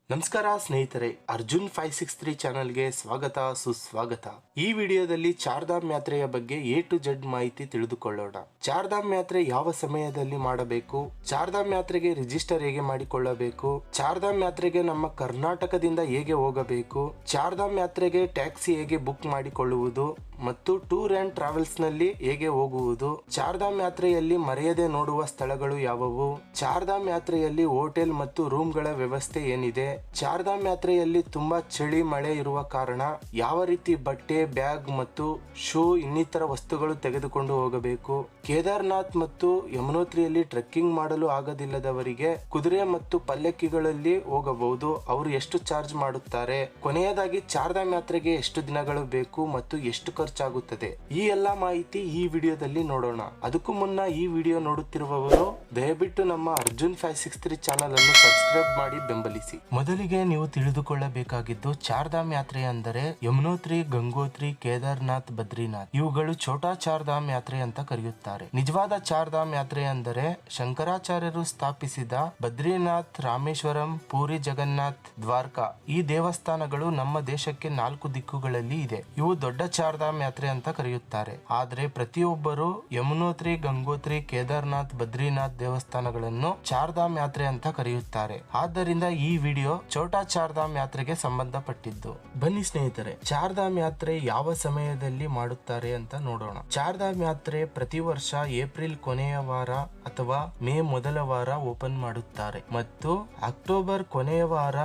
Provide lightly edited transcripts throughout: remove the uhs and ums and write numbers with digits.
ನಮಸ್ಕಾರ ಸ್ನೇಹಿತರೆ, ಅರ್ಜುನ್ 563 ಚಾನಲ್ಗೆ ಸ್ವಾಗತ ಸುಸ್ವಾಗತ. ಈ ವಿಡಿಯೋದಲ್ಲಿ ಚಾರ್ಧಾಮ್ ಯಾತ್ರೆಯ ಬಗ್ಗೆ ಎ ಟು ಜೆಡ್ ಮಾಹಿತಿ ತಿಳಿದುಕೊಳ್ಳೋಣ. ಚಾರ್ಧಾಮ್ ಯಾತ್ರೆ ಯಾವ ಸಮಯದಲ್ಲಿ ಮಾಡಬೇಕು, ಚಾರ್ಧಾಮ್ ಯಾತ್ರೆಗೆ ರಿಜಿಸ್ಟರ್ ಹೇಗೆ ಮಾಡಿಕೊಳ್ಳಬೇಕು, ಚಾರ್ಧಾಮ್ ಯಾತ್ರೆಗೆ ನಮ್ಮ ಕರ್ನಾಟಕದಿಂದ ಹೇಗೆ ಹೋಗಬೇಕು, ಚಾರ್ಧಾಮ್ ಯಾತ್ರೆಗೆ ಟ್ಯಾಕ್ಸಿ ಹೇಗೆ ಬುಕ್ ಮಾಡಿಕೊಳ್ಳುವುದು ಮತ್ತು ಟೂರ್ ಅಂಡ್ ಟ್ರಾವೆಲ್ಸ್ ನಲ್ಲಿ ಹೇಗೆ ಹೋಗುವುದು, ಚಾರ್ಧಾಮ್ ಯಾತ್ರೆಯಲ್ಲಿ ಮರೆಯದೆ ನೋಡುವ ಸ್ಥಳಗಳು ಯಾವುವು, ಚಾರ್ಧಾಮ್ ಯಾತ್ರೆಯಲ್ಲಿ ಹೋಟೆಲ್ ಮತ್ತು ರೂಮ್ಗಳ ವ್ಯವಸ್ಥೆ ಏನಿದೆ, ಚಾರ್ಧಾಮ್ ಯಾತ್ರೆಯಲ್ಲಿ ತುಂಬಾ ಚಳಿ ಮಳೆ ಇರುವ ಕಾರಣ ಯಾವ ರೀತಿ ಬಟ್ಟೆ, ಬ್ಯಾಗ್ ಮತ್ತು ಶೂ ಇನ್ನಿತರ ವಸ್ತುಗಳು ತೆಗೆದುಕೊಂಡು ಹೋಗಬೇಕು, ಕೇದಾರ್ನಾಥ್ ಮತ್ತು ಯಮುನೋತ್ರಿಯಲ್ಲಿ ಟ್ರೆಕ್ಕಿಂಗ್ ಮಾಡಲು ಆಗದಿಲ್ಲದವರಿಗೆ ಕುದುರೆ ಮತ್ತು ಪಲ್ಲಕ್ಕಿಗಳಲ್ಲಿ ಹೋಗಬಹುದು, ಅವರು ಎಷ್ಟು ಚಾರ್ಜ್ ಮಾಡುತ್ತಾರೆ, ಕೊನೆಯದಾಗಿ ಚಾರ್ಧಾಮ್ ಯಾತ್ರೆಗೆ ಎಷ್ಟು ದಿನಗಳು ಬೇಕು ಮತ್ತು ಎಷ್ಟು ಖರ್ಚಾಗುತ್ತದೆ, ಈ ಎಲ್ಲಾ ಮಾಹಿತಿ ಈ ವಿಡಿಯೋದಲ್ಲಿ ನೋಡೋಣ. ಅದಕ್ಕೂ ಮುನ್ನ ಈ ವಿಡಿಯೋ ನೋಡುತ್ತಿರುವವರು ದಯವಿಟ್ಟು ನಮ್ಮ ಅರ್ಜುನ್ 563 ಚಾನಲ್ ಅನ್ನು ಸಬ್ಸ್ಕ್ರೈಬ್ ಮಾಡಿ ಬೆಂಬಲಿಸಿ. ಮೊದಲಿಗೆ ನೀವು ತಿಳಿದುಕೊಳ್ಳಬೇಕಾಗಿದ್ದು ಚಾರ್ಧಾಮ್ ಯಾತ್ರೆ ಅಂದರೆ ಯಮುನೋತ್ರಿ, ಗಂಗೋತ್ರಿ, ಕೇದಾರ್ನಾಥ್, ಬದ್ರಿನಾಥ್ ಇವುಗಳು ಛೋಟಾ ಚಾರ್ಧಾಮ್ ಯಾತ್ರೆ ಅಂತ ಕರೆಯುತ್ತಾರೆ. ನಿಜವಾದ ಚಾರ್ಧಾಮ್ ಯಾತ್ರೆ ಅಂದರೆ ಶಂಕರಾಚಾರ್ಯರು ಸ್ಥಾಪಿಸಿದ ಬದ್ರಿನಾಥ್, ರಾಮೇಶ್ವರಂ, ಪೂರಿ ಜಗನ್ನಾಥ್, ದ್ವಾರಕಾ ಈ ದೇವಸ್ಥಾನಗಳು ನಮ್ಮ ದೇಶಕ್ಕೆ 4 ದಿಕ್ಕುಗಳಲ್ಲಿ ಇದೆ. ಇವು ದೊಡ್ಡ ಚಾರ್ಧಾಮ್ ಯಾತ್ರೆ ಅಂತ ಕರೆಯುತ್ತಾರೆ. ಆದ್ರೆ ಪ್ರತಿಯೊಬ್ಬರು ಯಮುನೋತ್ರಿ, ಗಂಗೋತ್ರಿ, ಕೇದಾರ್ನಾಥ್, ಬದ್ರಿನಾಥ್ ದೇವಸ್ಥಾನಗಳನ್ನು ಚಾರ್ಧಾಮ್ ಯಾತ್ರೆ ಅಂತ ಕರೆಯುತ್ತಾರೆ. ಆದ್ದರಿಂದ ಈ ವಿಡಿಯೋ ಛೋಟಾ ಚಾರ್ಧಾಮ್ ಯಾತ್ರೆಗೆ ಸಂಬಂಧಪಟ್ಟಿದ್ದು. ಬನ್ನಿ ಸ್ನೇಹಿತರೆ, ಚಾರ್ಧಾಮ್ ಯಾತ್ರೆ ಯಾವ ಸಮಯದಲ್ಲಿ ಮಾಡುತ್ತಾರೆ ಅಂತ ನೋಡೋಣ. ಚಾರ್ಧಾಮ್ ಯಾತ್ರೆ ಪ್ರತಿ ವರ್ಷ ಏಪ್ರಿಲ್ ಕೊನೆಯ ವಾರ ಅಥವಾ ಮೇ ಮೊದಲ ವಾರ ಓಪನ್ ಮಾಡುತ್ತಾರೆ ಮತ್ತು ಅಕ್ಟೋಬರ್ ಕೊನೆಯ ವಾರ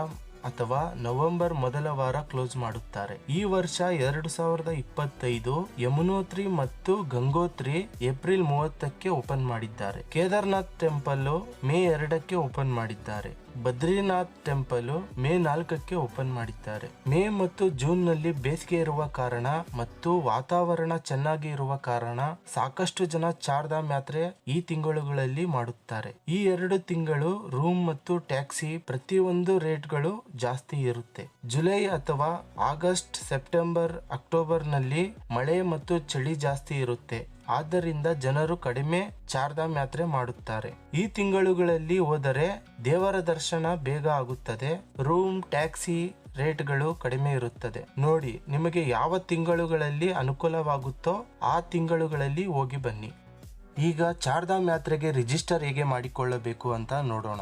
ಅಥವಾ ನವೆಂಬರ್ ಮೊದಲ ವಾರ ಕ್ಲೋಸ್ ಮಾಡುತ್ತಾರೆ. ಈ ವರ್ಷ 2025 ಯಮುನೋತ್ರಿ ಮತ್ತು ಗಂಗೋತ್ರಿ ಏಪ್ರಿಲ್ 30ಕ್ಕೆ ಓಪನ್ ಮಾಡಿದ್ದಾರೆ. ಕೇದಾರ್ನಾಥ್ ಟೆಂಪಲ್ ಮೇ 2ಕ್ಕೆ ಓಪನ್ ಮಾಡಿದ್ದಾರೆ. ಬದ್ರಿನಾಥ್ ಟೆಂಪಲ್ ಮೇ 4ಕ್ಕೆ ಓಪನ್ ಮಾಡಿದ್ದಾರೆ. ಮೇ ಮತ್ತು ಜೂನ್ ನಲ್ಲಿ ಬೇಸಿಗೆ ಇರುವ ಕಾರಣ ಮತ್ತು ವಾತಾವರಣ ಚೆನ್ನಾಗಿ ಇರುವ ಕಾರಣ ಸಾಕಷ್ಟು ಜನ ಚಾರ್ಧಾಮ್ ಯಾತ್ರೆ ಈ ತಿಂಗಳುಗಳಲ್ಲಿ ಮಾಡುತ್ತಾರೆ. ಈ 2 ತಿಂಗಳು ರೂಮ್ ಮತ್ತು ಟ್ಯಾಕ್ಸಿ ಪ್ರತಿಯೊಂದು ರೇಟ್ಗಳು ಜಾಸ್ತಿ ಇರುತ್ತೆ. ಜುಲೈ ಅಥವಾ ಆಗಸ್ಟ್, ಸೆಪ್ಟೆಂಬರ್, ಅಕ್ಟೋಬರ್ ನಲ್ಲಿ ಮಳೆ ಮತ್ತು ಚಳಿ ಜಾಸ್ತಿ ಇರುತ್ತೆ. ಆದ್ದರಿಂದ ಜನರು ಕಡಿಮೆ ಚಾರ್ಧಾಮ್ ಯಾತ್ರೆ ಮಾಡುತ್ತಾರೆ. ಈ ತಿಂಗಳುಗಳಲ್ಲಿ ಹೋದರೆ ದೇವರ ದರ್ಶನ ಬೇಗ ಆಗುತ್ತದೆ. ರೂಮ್, ಟ್ಯಾಕ್ಸಿ ರೇಟ್ಗಳು ಕಡಿಮೆ ಇರುತ್ತದೆ. ನೋಡಿ, ನಿಮಗೆ ಯಾವ ತಿಂಗಳುಗಳಲ್ಲಿ ಅನುಕೂಲವಾಗುತ್ತೋ ಆ ತಿಂಗಳುಗಳಲ್ಲಿ ಹೋಗಿ ಬನ್ನಿ. ಈಗ ಚಾರ್ಧಾಮ್ ಯಾತ್ರೆಗೆ ರಿಜಿಸ್ಟರ್ ಹೇಗೆ ಮಾಡಿಕೊಳ್ಳಬೇಕು ಅಂತ ನೋಡೋಣ.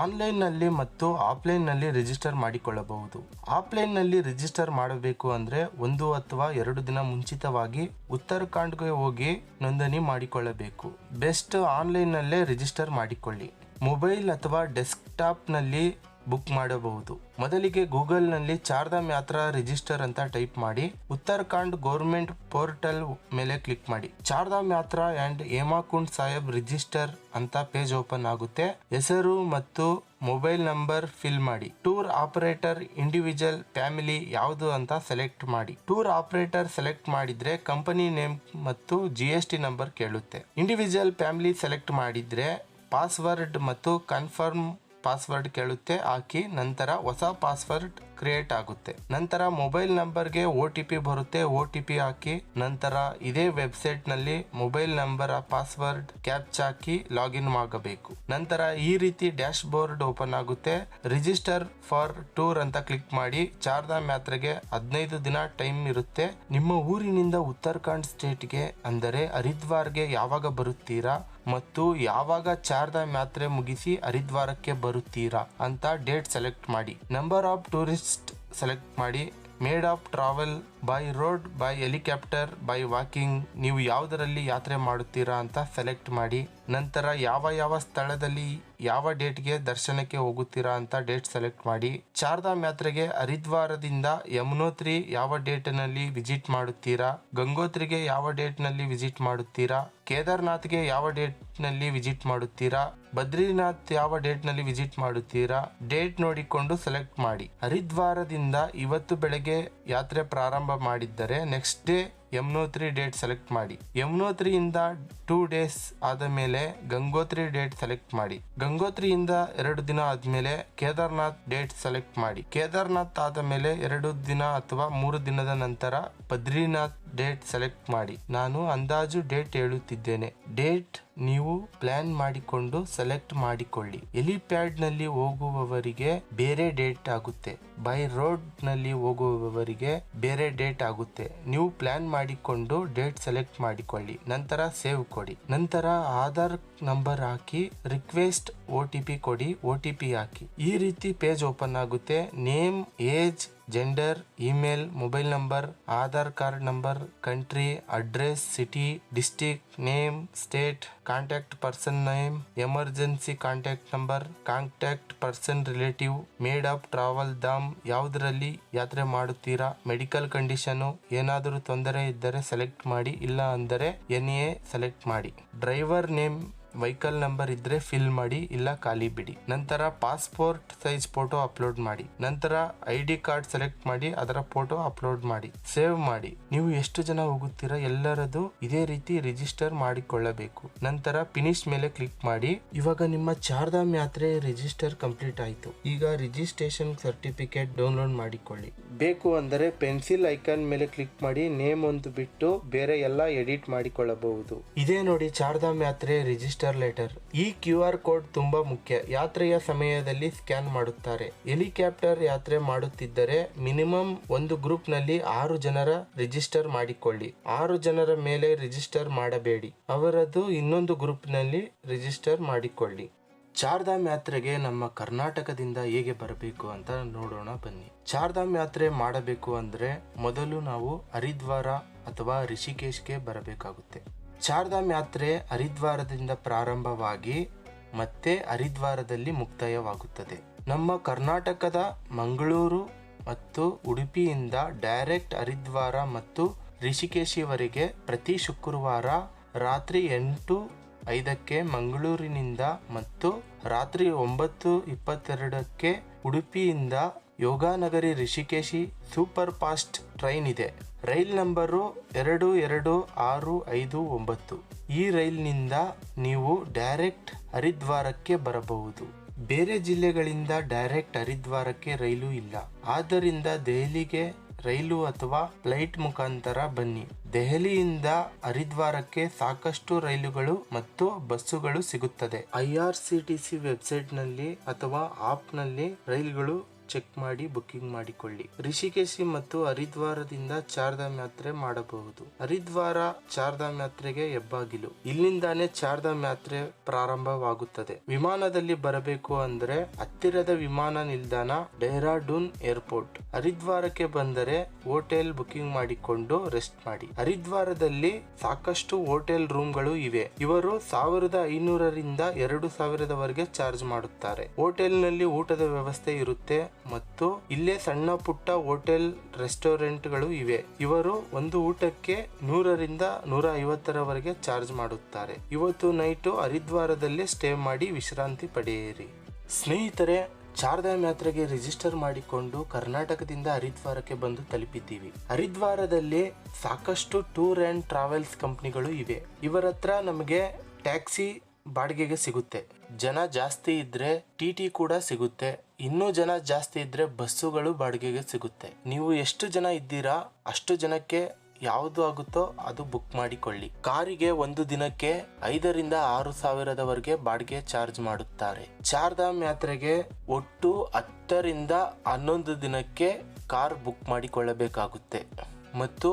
ಆನ್ಲೈನ್ ನಲ್ಲಿ ಮತ್ತು ಆಫ್ಲೈನ್ ನಲ್ಲಿ ರಿಜಿಸ್ಟರ್ ಮಾಡಿಕೊಳ್ಳಬಹುದು. ಆಫ್ಲೈನ್ ನಲ್ಲಿ ರಿಜಿಸ್ಟರ್ ಮಾಡಬೇಕು ಅಂದ್ರೆ 1 ಅಥವಾ 2 ದಿನ ಮುಂಚಿತವಾಗಿ ಉತ್ತರಾಖಂಡ್ಗೆ ಹೋಗಿ ನೋಂದಣಿ ಮಾಡಿಕೊಳ್ಳಬೇಕು. ಬೆಸ್ಟ್ ಆನ್ಲೈನ್ ನಲ್ಲೇ ರಿಜಿಸ್ಟರ್ ಮಾಡಿಕೊಳ್ಳಿ. ಮೊಬೈಲ್ ಅಥವಾ ಡೆಸ್ಕ್ಟಾಪ್ ನಲ್ಲಿ ಬುಕ್ ಮಾಡಬಹುದು. ಮೊದಲಿಗೆ ಗೂಗಲ್ ನಲ್ಲಿ ಚಾರ್ಧಾಮ್ ಯಾತ್ರಾ ರಿಜಿಸ್ಟರ್ ಅಂತ ಟೈಪ್ ಮಾಡಿ ಉತ್ತರಾಖಂಡ್ ಗೌರ್ಮೆಂಟ್ ಪೋರ್ಟಲ್ ಮೇಲೆ ಕ್ಲಿಕ್ ಮಾಡಿ. ಚಾರ್ಧಾಮ್ ಯಾತ್ರಾ ಅಂಡ್ ಹೇಮಾಕುಂಡ್ ಸಾಹೇಬ್ ರಿಜಿಸ್ಟರ್ ಅಂತ ಪೇಜ್ ಓಪನ್ ಆಗುತ್ತೆ. ಹೆಸರು ಮತ್ತು ಮೊಬೈಲ್ ನಂಬರ್ ಫಿಲ್ ಮಾಡಿ. ಟೂರ್ ಆಪರೇಟರ್, ಇಂಡಿವಿಜುವಲ್, ಫ್ಯಾಮಿಲಿ ಯಾವುದು ಅಂತ ಸೆಲೆಕ್ಟ್ ಮಾಡಿ. ಟೂರ್ ಆಪರೇಟರ್ ಸೆಲೆಕ್ಟ್ ಮಾಡಿದ್ರೆ ಕಂಪನಿ ನೇಮ್ ಮತ್ತು GST ನಂಬರ್ ಕೇಳುತ್ತೆ. ಇಂಡಿವಿಜುವಲ್, ಫ್ಯಾಮಿಲಿ ಸೆಲೆಕ್ಟ್ ಮಾಡಿದ್ರೆ ಪಾಸ್ವರ್ಡ್ ಮತ್ತು ಕನ್ಫರ್ಮ್ ಪಾಸ್ವರ್ಡ್ ಕೇಳುತ್ತೆ. ಹಾಕಿ ನಂತರ ಹೊಸ ಪಾಸ್ವರ್ಡ್ ಕ್ರಿಯೇಟ್ ಆಗುತ್ತೆ. ನಂತರ ಮೊಬೈಲ್ ನಂಬರ್ಗೆ OTP ಬರುತ್ತೆ. OTP ಹಾಕಿ ನಂತರ ಇದೇ ವೆಬ್ಸೈಟ್ ನಲ್ಲಿ ಮೊಬೈಲ್ ನಂಬರ್, ಪಾಸ್ವರ್ಡ್, ಕ್ಯಾಪ್ಚಾ ಹಾಕಿ ಲಾಗಿನ್ ಆಗಬೇಕು. ನಂತರ ಈ ರೀತಿ ಡ್ಯಾಶ್ ಬೋರ್ಡ್ ಓಪನ್ ಆಗುತ್ತೆ. ರಿಜಿಸ್ಟರ್ ಫಾರ್ ಟೂರ್ ಅಂತ ಕ್ಲಿಕ್ ಮಾಡಿ. ಚಾರ್ಧಾಮ್ ಯಾತ್ರೆಗೆ 15 ದಿನ ಟೈಮ್ ಇರುತ್ತೆ. ನಿಮ್ಮ ಊರಿನಿಂದ ಉತ್ತರಾಖಂಡ್ ಸ್ಟೇಟ್ಗೆ ಅಂದರೆ ಹರಿದ್ವಾರ್ಗೆ ಯಾವಾಗ ಬರುತ್ತೀರಾ ಮತ್ತು ಯಾವಾಗ ಚಾರ್ಧಾಮ್ ಯಾತ್ರೆ ಮುಗಿಸಿ ಹರಿದ್ವಾರಕ್ಕೆ ಬರುತ್ತೀರಾ ಅಂತ ಡೇಟ್ ಸೆಲೆಕ್ಟ್ ಮಾಡಿ. ನಂಬರ್ ಆಫ್ ಟೂರಿಸ್ಟ್ ಸೆಲೆಕ್ಟ್ ಮಾಡಿ. Made of travel by road, by helicopter, by walking ನೀವು ಯಾವುದರಲ್ಲಿ ಯಾತ್ರೆ ಮಾಡುತ್ತೀರಾ ಅಂತ ಸೆಲೆಕ್ಟ್ ಮಾಡಿ. ನಂತರ ಯಾವ ಸ್ಥಳದಲ್ಲಿ ಯಾವ ಡೇಟ್ಗೆ ದರ್ಶನಕ್ಕೆ ಹೋಗುತ್ತೀರಾ ಅಂತ ಡೇಟ್ ಸೆಲೆಕ್ಟ್ ಮಾಡಿ. ಚಾರ್ಧಾಮ್ ಯಾತ್ರೆಗೆ ಹರಿದ್ವಾರದಿಂದ ಯಮುನೋತ್ರಿ ಯಾವ ಡೇಟ್ ನಲ್ಲಿ ವಿಸಿಟ್ ಮಾಡುತ್ತೀರಾ, ಗಂಗೋತ್ರಿಗೆ ಯಾವ ಡೇಟ್ ನಲ್ಲಿ ವಿಸಿಟ್ ಮಾಡುತ್ತೀರಾ, ಕೇದಾರ್ನಾಥ್ಗೆ ಯಾವ ಡೇಟ್ ನಲ್ಲಿ ವಿಸಿಟ್ ಮಾಡುತ್ತೀರಾ, ಬದ್ರಿನಾಥ್ ಯಾವ ಡೇಟ್ ನಲ್ಲಿ ವಿಸಿಟ್ ಮಾಡುತ್ತೀರಾ, ಡೇಟ್ ನೋಡಿಕೊಂಡು ಸೆಲೆಕ್ಟ್ ಮಾಡಿ. ಹರಿದ್ವಾರದಿಂದ ಇವತ್ತು ಬೆಳಗ್ಗೆ ಯಾತ್ರೆ ಪ್ರಾರಂಭ ಮಾಡಿದ್ದರೆ next day Yamunotri date select ಮಾಡಿ. ಯಮುನೋತ್ರಿಯಿಂದ 2 ಡೇಸ್ ಆದ ಮೇಲೆ ಗಂಗೋತ್ರಿ ಡೇಟ್ ಸೆಲೆಕ್ಟ್ ಮಾಡಿ. ಗಂಗೋತ್ರಿಯಿಂದ 2 ದಿನ ಆದ್ಮೇಲೆ ಕೇದಾರ್ನಾಥ್ ಡೇಟ್ ಸೆಲೆಕ್ಟ್ ಮಾಡಿ. ಕೇದಾರ್ನಾಥ್ ಆದ ಮೇಲೆ 2 ದಿನ ಅಥವಾ 3 ದಿನದ ನಂತರ ಬದ್ರಿನಾಥ್ ಡೇಟ್ ಸೆಲೆಕ್ಟ್ ಮಾಡಿ. ನಾನು ಅಂದಾಜು ಡೇಟ್ ಹೇಳುತ್ತಿದ್ದೇನೆ. ಡೇಟ್ ನೀವು ಪ್ಲಾನ್ ಮಾಡಿಕೊಂಡು ಸೆಲೆಕ್ಟ್ ಮಾಡಿಕೊಳ್ಳಿ. ಹೆಲಿಪ್ಯಾಡ್ ನಲ್ಲಿ ಹೋಗುವವರಿಗೆ ಬೇರೆ ಡೇಟ್ ಆಗುತ್ತೆ, ಬೈ ರೋಡ್ ನಲ್ಲಿ ಹೋಗುವವರಿಗೆ ಬೇರೆ ಡೇಟ್ ಆಗುತ್ತೆ. ನೀವು ಪ್ಲಾನ್ ಮಾಡಿಕೊಂಡು ಡೇಟ್ ಸೆಲೆಕ್ಟ್ ಮಾಡಿಕೊಳ್ಳಿ, ನಂತರ ಸೇವ್ ಕೊಡಿ. ನಂತರ ಆಧಾರ್ ನಂಬರ್ ಹಾಕಿ ರಿಕ್ವೆಸ್ಟ್ OTP ಕೊಡಿ, OTP ಹಾಕಿ. ಈ ರೀತಿ ಪೇಜ್ ಓಪನ್ ಆಗುತ್ತೆ. Name, age, gender, email, mobile number, Aadhaar card number, country, address, city, district name, state, contact person name, emergency contact number, contact person relative, mode of travel Dham, ಯಾವುದರಲ್ಲಿ ಯಾತ್ರೆ ಮಾಡುತ್ತೀರಾ, medical condition, ಏನಾದರೂ ತೊಂದರೆ ಇದ್ದರೆ ಸೆಲೆಕ್ಟ್ ಮಾಡಿ, ಇಲ್ಲ ಅಂದರೆ NA ಸೆಲೆಕ್ಟ್ ಮಾಡಿ. ಡ್ರೈವರ್ ನೇಮ್, ವೆಹಿಕಲ್ ನಂಬರ್ ಇದ್ರೆ ಫಿಲ್ ಮಾಡಿ, ಇಲ್ಲ ಖಾಲಿ ಬಿಡಿ. ನಂತರ ಪಾಸ್ಪೋರ್ಟ್ ಸೈಜ್ ಫೋಟೋ ಅಪ್ಲೋಡ್ ಮಾಡಿ. ನಂತರ ID ಕಾರ್ಡ್ ಸೆಲೆಕ್ಟ್ ಮಾಡಿ, ಅದರ ಫೋಟೋ ಅಪ್ಲೋಡ್ ಮಾಡಿ, ಸೇವ್ ಮಾಡಿ. ನೀವು ಎಷ್ಟು ಜನ ಹೋಗುತ್ತೀರಾ ಎಲ್ಲರದು ಇದೇ ರೀತಿ ರಿಜಿಸ್ಟರ್ ಮಾಡಿಕೊಳ್ಳಬೇಕು. ನಂತರ ಫಿನಿಶ್ ಮೇಲೆ ಕ್ಲಿಕ್ ಮಾಡಿ. ಇವಾಗ ನಿಮ್ಮ ಚಾರ್ಧಾಮ್ ಯಾತ್ರೆ ರಿಜಿಸ್ಟರ್ ಕಂಪ್ಲೀಟ್ ಆಯ್ತು. ಈಗ ರಿಜಿಸ್ಟ್ರೇಷನ್ ಸರ್ಟಿಫಿಕೇಟ್ ಡೌನ್ಲೋಡ್ ಮಾಡಿಕೊಳ್ಳಿ. ಬೇಕು ಅಂದರೆ ಪೆನ್ಸಿಲ್ ಐಕಾನ್ ಮೇಲೆ ಕ್ಲಿಕ್ ಮಾಡಿ. ನೇಮ್ ಒಂದು ಬಿಟ್ಟು ಬೇರೆ ಎಲ್ಲ ಎಡಿಟ್ ಮಾಡಿಕೊಳ್ಳಬಹುದು. ಇದೇ ನೋಡಿ ಚಾರ್ಧಾಮ್ ಯಾತ್ರೆ ರಿಜಿಸ್ಟರ್ ಲೆಟರ್. ಈ QR ಕೋಡ್ ತುಂಬಾ ಮುಖ್ಯ. ಯಾತ್ರೆಯ ಸಮಯದಲ್ಲಿ ಸ್ಕ್ಯಾನ್ ಮಾಡುತ್ತಾರೆ. ಹೆಲಿಕಾಪ್ಟರ್ ಯಾತ್ರೆ ಮಾಡುತ್ತಿದ್ದರೆ ಮಿನಿಮಮ್ ಒಂದು ಗ್ರೂಪ್ ನಲ್ಲಿ 6 ಜನರ ರಿಜಿಸ್ಟರ್ ಮಾಡಿಕೊಳ್ಳಿ. 6 ಜನರ ಮೇಲೆ ರಿಜಿಸ್ಟರ್ ಮಾಡಬೇಡಿ. ಅವರದು ಇನ್ನೊಂದು ಗ್ರೂಪ್ ನಲ್ಲಿ ರಿಜಿಸ್ಟರ್ ಮಾಡಿಕೊಳ್ಳಿ. ಚಾರ್ಧಾಮ್ ಯಾತ್ರೆಗೆ ನಮ್ಮ ಕರ್ನಾಟಕದಿಂದ ಹೇಗೆ ಬರಬೇಕು ಅಂತ ನೋಡೋಣ ಬನ್ನಿ. ಚಾರ್ಧಾಮ್ ಯಾತ್ರೆ ಮಾಡಬೇಕು ಅಂದ್ರೆ ಮೊದಲು ನಾವು ಹರಿದ್ವಾರ ಅಥವಾ ರಿಷಿಕೇಶ್ಗೆ ಬರಬೇಕಾಗುತ್ತೆ. ಚಾರ್ಧಾಮ್ ಯಾತ್ರೆ ಹರಿದ್ವಾರದಿಂದ ಪ್ರಾರಂಭವಾಗಿ ಮತ್ತೆ ಹರಿದ್ವಾರದಲ್ಲಿ ಮುಕ್ತಾಯವಾಗುತ್ತದೆ. ನಮ್ಮ ಕರ್ನಾಟಕದ ಮಂಗಳೂರು ಮತ್ತು ಉಡುಪಿಯಿಂದ ಡೈರೆಕ್ಟ್ ಹರಿದ್ವಾರ ಮತ್ತು ರಿಷಿಕೇಶಿವರೆಗೆ ಪ್ರತಿ ಶುಕ್ರವಾರ ರಾತ್ರಿ 8:05ಕ್ಕೆ ಮಂಗಳೂರಿನಿಂದ ಮತ್ತು ರಾತ್ರಿ 9:22ಕ್ಕೆ ಉಡುಪಿಯಿಂದ ಯೋಗಾನಗರಿ ರಿಷಿಕೇಶಿ ಸೂಪರ್ ಫಾಸ್ಟ್ ಟ್ರೈನ್ ಇದೆ. Rail number 22659. ಈ ರೈಲ್ನಿಂದ ನೀವು ಡೈರೆಕ್ಟ್ ಹರಿದ್ವಾರಕ್ಕೆ ಬರಬಹುದು. ಬೇರೆ ಜಿಲ್ಲೆಗಳಿಂದ ಡೈರೆಕ್ಟ್ ಹರಿದ್ವಾರಕ್ಕೆ ರೈಲು ಇಲ್ಲ. ಆದ್ದರಿಂದ ದೆಹಲಿಗೆ ರೈಲು ಅಥವಾ ಫ್ಲೈಟ್ ಮುಖಾಂತರ ಬನ್ನಿ. ದೆಹಲಿಯಿಂದ ಹರಿದ್ವಾರಕ್ಕೆ ಸಾಕಷ್ಟು ರೈಲುಗಳು ಮತ್ತು ಬಸ್ಸುಗಳು ಸಿಗುತ್ತದೆ. IRCTC ವೆಬ್ಸೈಟ್ ನಲ್ಲಿ ಅಥವಾ ಆಪ್ ನಲ್ಲಿ ರೈಲುಗಳು ಚೆಕ್ ಮಾಡಿ ಬುಕ್ಕಿಂಗ್ ಮಾಡಿಕೊಳ್ಳಿ. ರಿಷಿಕೇಶಿ ಮತ್ತು ಹರಿದ್ವಾರದಿಂದ ಚಾರ್ಧಾಮ್ ಯಾತ್ರೆ ಮಾಡಬಹುದು. ಹರಿದ್ವಾರ ಚಾರ್ಧಾಮ್ ಯಾತ್ರೆಗೆ ಹೆಬ್ಬಾಗಿಲು. ಇಲ್ಲಿಂದಾನೇ ಚಾರ್ಧಾಮ್ ಯಾತ್ರೆ ಪ್ರಾರಂಭವಾಗುತ್ತದೆ. ವಿಮಾನದಲ್ಲಿ ಬರಬೇಕು ಅಂದ್ರೆ ಹತ್ತಿರದ ವಿಮಾನ ನಿಲ್ದಾಣ ಡೆಹ್ರಾಡೂನ್ ಏರ್ಪೋರ್ಟ್. ಹರಿದ್ವಾರಕ್ಕೆ ಬಂದರೆ ಹೋಟೆಲ್ ಬುಕ್ಕಿಂಗ್ ಮಾಡಿಕೊಂಡು ರೆಸ್ಟ್ ಮಾಡಿ. ಹರಿದ್ವಾರದಲ್ಲಿ ಸಾಕಷ್ಟು ಹೋಟೆಲ್ ರೂಮ್ಗಳು ಇವೆ. ಇವರು 1500ರಿಂದ 2000ವರೆಗೆ ಚಾರ್ಜ್ ಮಾಡುತ್ತಾರೆ. ಹೋಟೆಲ್ ನಲ್ಲಿ ಊಟದ ವ್ಯವಸ್ಥೆ ಇರುತ್ತೆ ಮತ್ತು ಇಲ್ಲೇ ಸಣ್ಣ ಪುಟ್ಟ ಹೋಟೆಲ್ ರೆಸ್ಟೋರೆಂಟ್ಗಳು ಇವೆ. ಇವರು ಒಂದು ಊಟಕ್ಕೆ 100ರಿಂದ 150ರವರೆಗೆ ಚಾರ್ಜ್ ಮಾಡುತ್ತಾರೆ. ಇವತ್ತು ನೈಟು ಹರಿದ್ವಾರದಲ್ಲೇ ಸ್ಟೇ ಮಾಡಿ ವಿಶ್ರಾಂತಿ ಪಡೆಯಿರಿ. ಸ್ನೇಹಿತರೆ, ಚಾರ್ಧಾಮ್ ಯಾತ್ರೆಗೆ ರಿಜಿಸ್ಟರ್ ಮಾಡಿಕೊಂಡು ಕರ್ನಾಟಕದಿಂದ ಹರಿದ್ವಾರಕ್ಕೆ ಬಂದು ತಲುಪಿದ್ದೀವಿ. ಹರಿದ್ವಾರದಲ್ಲಿ ಸಾಕಷ್ಟು ಟೂರ್ ಅಂಡ್ ಟ್ರಾವೆಲ್ಸ್ ಕಂಪನಿಗಳು ಇವೆ. ಇವರ ಹತ್ರ ನಮಗೆ ಟ್ಯಾಕ್ಸಿ ಬಾಡಿಗೆಗೆ ಸಿಗುತ್ತೆ. ಜನ ಜಾಸ್ತಿ ಇದ್ರೆ TT ಕೂಡ ಸಿಗುತ್ತೆ. ಇನ್ನೂ ಜನ ಜಾಸ್ತಿ ಇದ್ರೆ ಬಸ್ಸುಗಳು ಬಾಡಿಗೆಗೆ ಸಿಗುತ್ತೆ. ನೀವು ಎಷ್ಟು ಜನ ಇದ್ದೀರಾ ಅಷ್ಟು ಜನಕ್ಕೆ ಯಾವುದು ಆಗುತ್ತೋ ಅದು ಬುಕ್ ಮಾಡಿಕೊಳ್ಳಿ. ಕಾರಿಗೆ ಒಂದು ದಿನಕ್ಕೆ 5ರಿಂದ 6 ಸಾವಿರದವರೆಗೆ ಬಾಡಿಗೆ ಚಾರ್ಜ್ ಮಾಡುತ್ತಾರೆ. ಚಾರ್ಧಾಮ್ ಯಾತ್ರೆಗೆ ಒಟ್ಟು 10ರಿಂದ 11 ದಿನಕ್ಕೆ ಕಾರ್ ಬುಕ್ ಮಾಡಿಕೊಳ್ಳಬೇಕಾಗುತ್ತೆ. ಮತ್ತು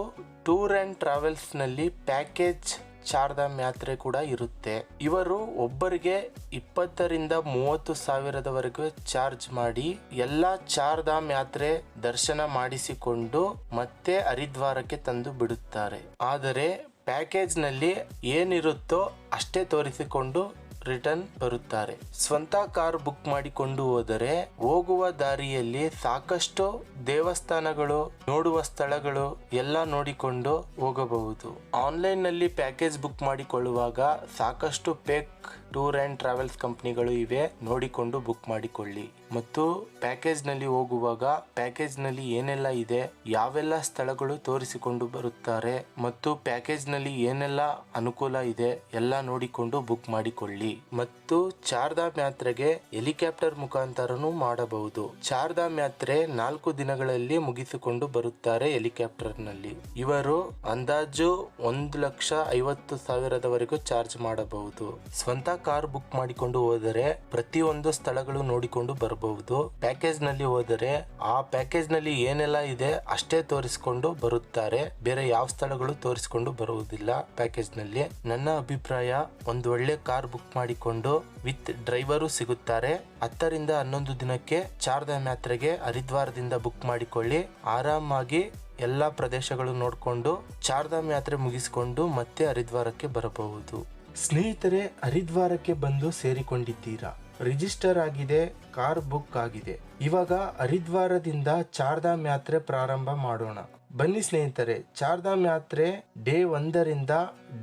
ಟೂರ್ ಅಂಡ್ ಟ್ರಾವೆಲ್ಸ್ ನಲ್ಲಿ ಪ್ಯಾಕೇಜ್ ಚಾರ್ಧಾಮ್ ಯಾತ್ರೆ ಕೂಡ ಇರುತ್ತೆ. ಇವರು ಒಬ್ಬರಿಗೆ 20ರಿಂದ 30 ಸಾವಿರದವರೆಗೂ ಚಾರ್ಜ್ ಮಾಡಿ ಎಲ್ಲಾ ಚಾರ್ಧಾಮ್ ಯಾತ್ರೆ ದರ್ಶನ ಮಾಡಿಸಿಕೊಂಡು ಮತ್ತೆ ಹರಿದ್ವಾರಕ್ಕೆ ತಂದು ಬಿಡುತ್ತಾರೆ. ಆದರೆ ಪ್ಯಾಕೇಜ್ ನಲ್ಲಿ ಏನಿರುತ್ತೋ ಅಷ್ಟೇ ತೋರಿಸಿಕೊಂಡು ರಿಟರ್ನ್ ಬರುತ್ತಾರೆ. ಸ್ವಂತ ಕಾರ್ ಬುಕ್ ಮಾಡಿಕೊಂಡು ಹೋದರೆ ಹೋಗುವ ದಾರಿಯಲ್ಲಿ ಸಾಕಷ್ಟು ದೇವಸ್ಥಾನಗಳು, ನೋಡುವ ಸ್ಥಳಗಳು ಎಲ್ಲ ನೋಡಿಕೊಂಡು ಹೋಗಬಹುದು. ಆನ್ಲೈನ್ ನಲ್ಲಿ ಪ್ಯಾಕೇಜ್ ಬುಕ್ ಮಾಡಿಕೊಳ್ಳುವಾಗ ಸಾಕಷ್ಟು ಫೇಕ್ ಟೂರ್ ಅಂಡ್ ಟ್ರಾವೆಲ್ಸ್ ಕಂಪನಿಗಳು ಇವೆ, ನೋಡಿಕೊಂಡು ಬುಕ್ ಮಾಡಿಕೊಳ್ಳಿ. ಮತ್ತು ಪ್ಯಾಕೇಜ್ ನಲ್ಲಿ ಹೋಗುವಾಗ ಪ್ಯಾಕೇಜ್ ನಲ್ಲಿ ಏನೆಲ್ಲ ಇದೆ, ಯಾವೆಲ್ಲ ಸ್ಥಳಗಳು ತೋರಿಸಿಕೊಂಡು ಬರುತ್ತಾರೆ ಮತ್ತು ಪ್ಯಾಕೇಜ್ ನಲ್ಲಿ ಏನೆಲ್ಲ ಅನುಕೂಲ ಇದೆ ಎಲ್ಲ ನೋಡಿಕೊಂಡು ಬುಕ್ ಮಾಡಿಕೊಳ್ಳಿ. ಮತ್ತು ಚಾರ್ಧಾಮ್ ಯಾತ್ರೆಗೆ ಹೆಲಿಕಾಪ್ಟರ್ ಮುಖಾಂತರನೂ ಮಾಡಬಹುದು. ಚಾರ್ಧಾಮ್ ಯಾತ್ರೆ 4 ದಿನಗಳಲ್ಲಿ ಮುಗಿಸಿಕೊಂಡು ಬರುತ್ತಾರೆ ಹೆಲಿಕಾಪ್ಟರ್ ನಲ್ಲಿ. ಇವರು ಅಂದಾಜು 1,50,000 ಚಾರ್ಜ್ ಮಾಡಬಹುದು. ಸ್ವಂತ ಕಾರ್ ಬುಕ್ ಮಾಡಿಕೊಂಡು ಹೋದರೆ ಪ್ರತಿಯೊಂದು ಸ್ಥಳಗಳು ನೋಡಿಕೊಂಡು ಬರಬಹುದು. ಪ್ಯಾಕೇಜ್ ನಲ್ಲಿ ಹೋದರೆ ಆ ಪ್ಯಾಕೇಜ್ ನಲ್ಲಿ ಏನೆಲ್ಲ ಇದೆ ಅಷ್ಟೇ ತೋರಿಸಿಕೊಂಡು ಬರುತ್ತಾರೆ, ಬೇರೆ ಯಾವ ಸ್ಥಳಗಳು ತೋರಿಸಿಕೊಂಡು ಬರುವುದಿಲ್ಲ ಪ್ಯಾಕೇಜ್ ನಲ್ಲಿ. ನನ್ನ ಅಭಿಪ್ರಾಯ, ಒಂದು ಒಳ್ಳೆ ಕಾರ್ ಬುಕ್ ಮಾಡಿಕೊಂಡು ವಿತ್ ಡ್ರೈವರು ಸಿಗುತ್ತಾರೆ. 10 ರಿಂದ 11 ದಿನಕ್ಕೆ ಚಾರ್ಧಾಮ್ ಯಾತ್ರೆಗೆ ಹರಿದ್ವಾರದಿಂದ ಬುಕ್ ಮಾಡಿಕೊಳ್ಳಿ. ಆರಾಮಾಗಿ ಎಲ್ಲಾ ಪ್ರದೇಶಗಳು ನೋಡಿಕೊಂಡು ಚಾರ್ಧಾಮ್ ಯಾತ್ರೆ ಮುಗಿಸಿಕೊಂಡು ಮತ್ತೆ ಹರಿದ್ವಾರಕ್ಕೆ ಬರಬಹುದು. ಸ್ನೇಹಿತರೆ, ಹರಿದ್ವಾರಕ್ಕೆ ಬಂದು ಸೇರಿಕೊಂಡಿದ್ದೀರಾ, ರಿಜಿಸ್ಟರ್ ಆಗಿದೆ, ಕಾರ್ ಬುಕ್ ಆಗಿದೆ. ಇವಾಗ ಹರಿದ್ವಾರದಿಂದ ಚಾರ್ಧಾಮ್ ಯಾತ್ರೆ ಪ್ರಾರಂಭ ಮಾಡೋಣ. ಬನ್ನಿ ಸ್ನೇಹಿತರೆ, ಚಾರ್ಧಾಮ್ ಯಾತ್ರೆ ಡೇ 1 ರಿಂದ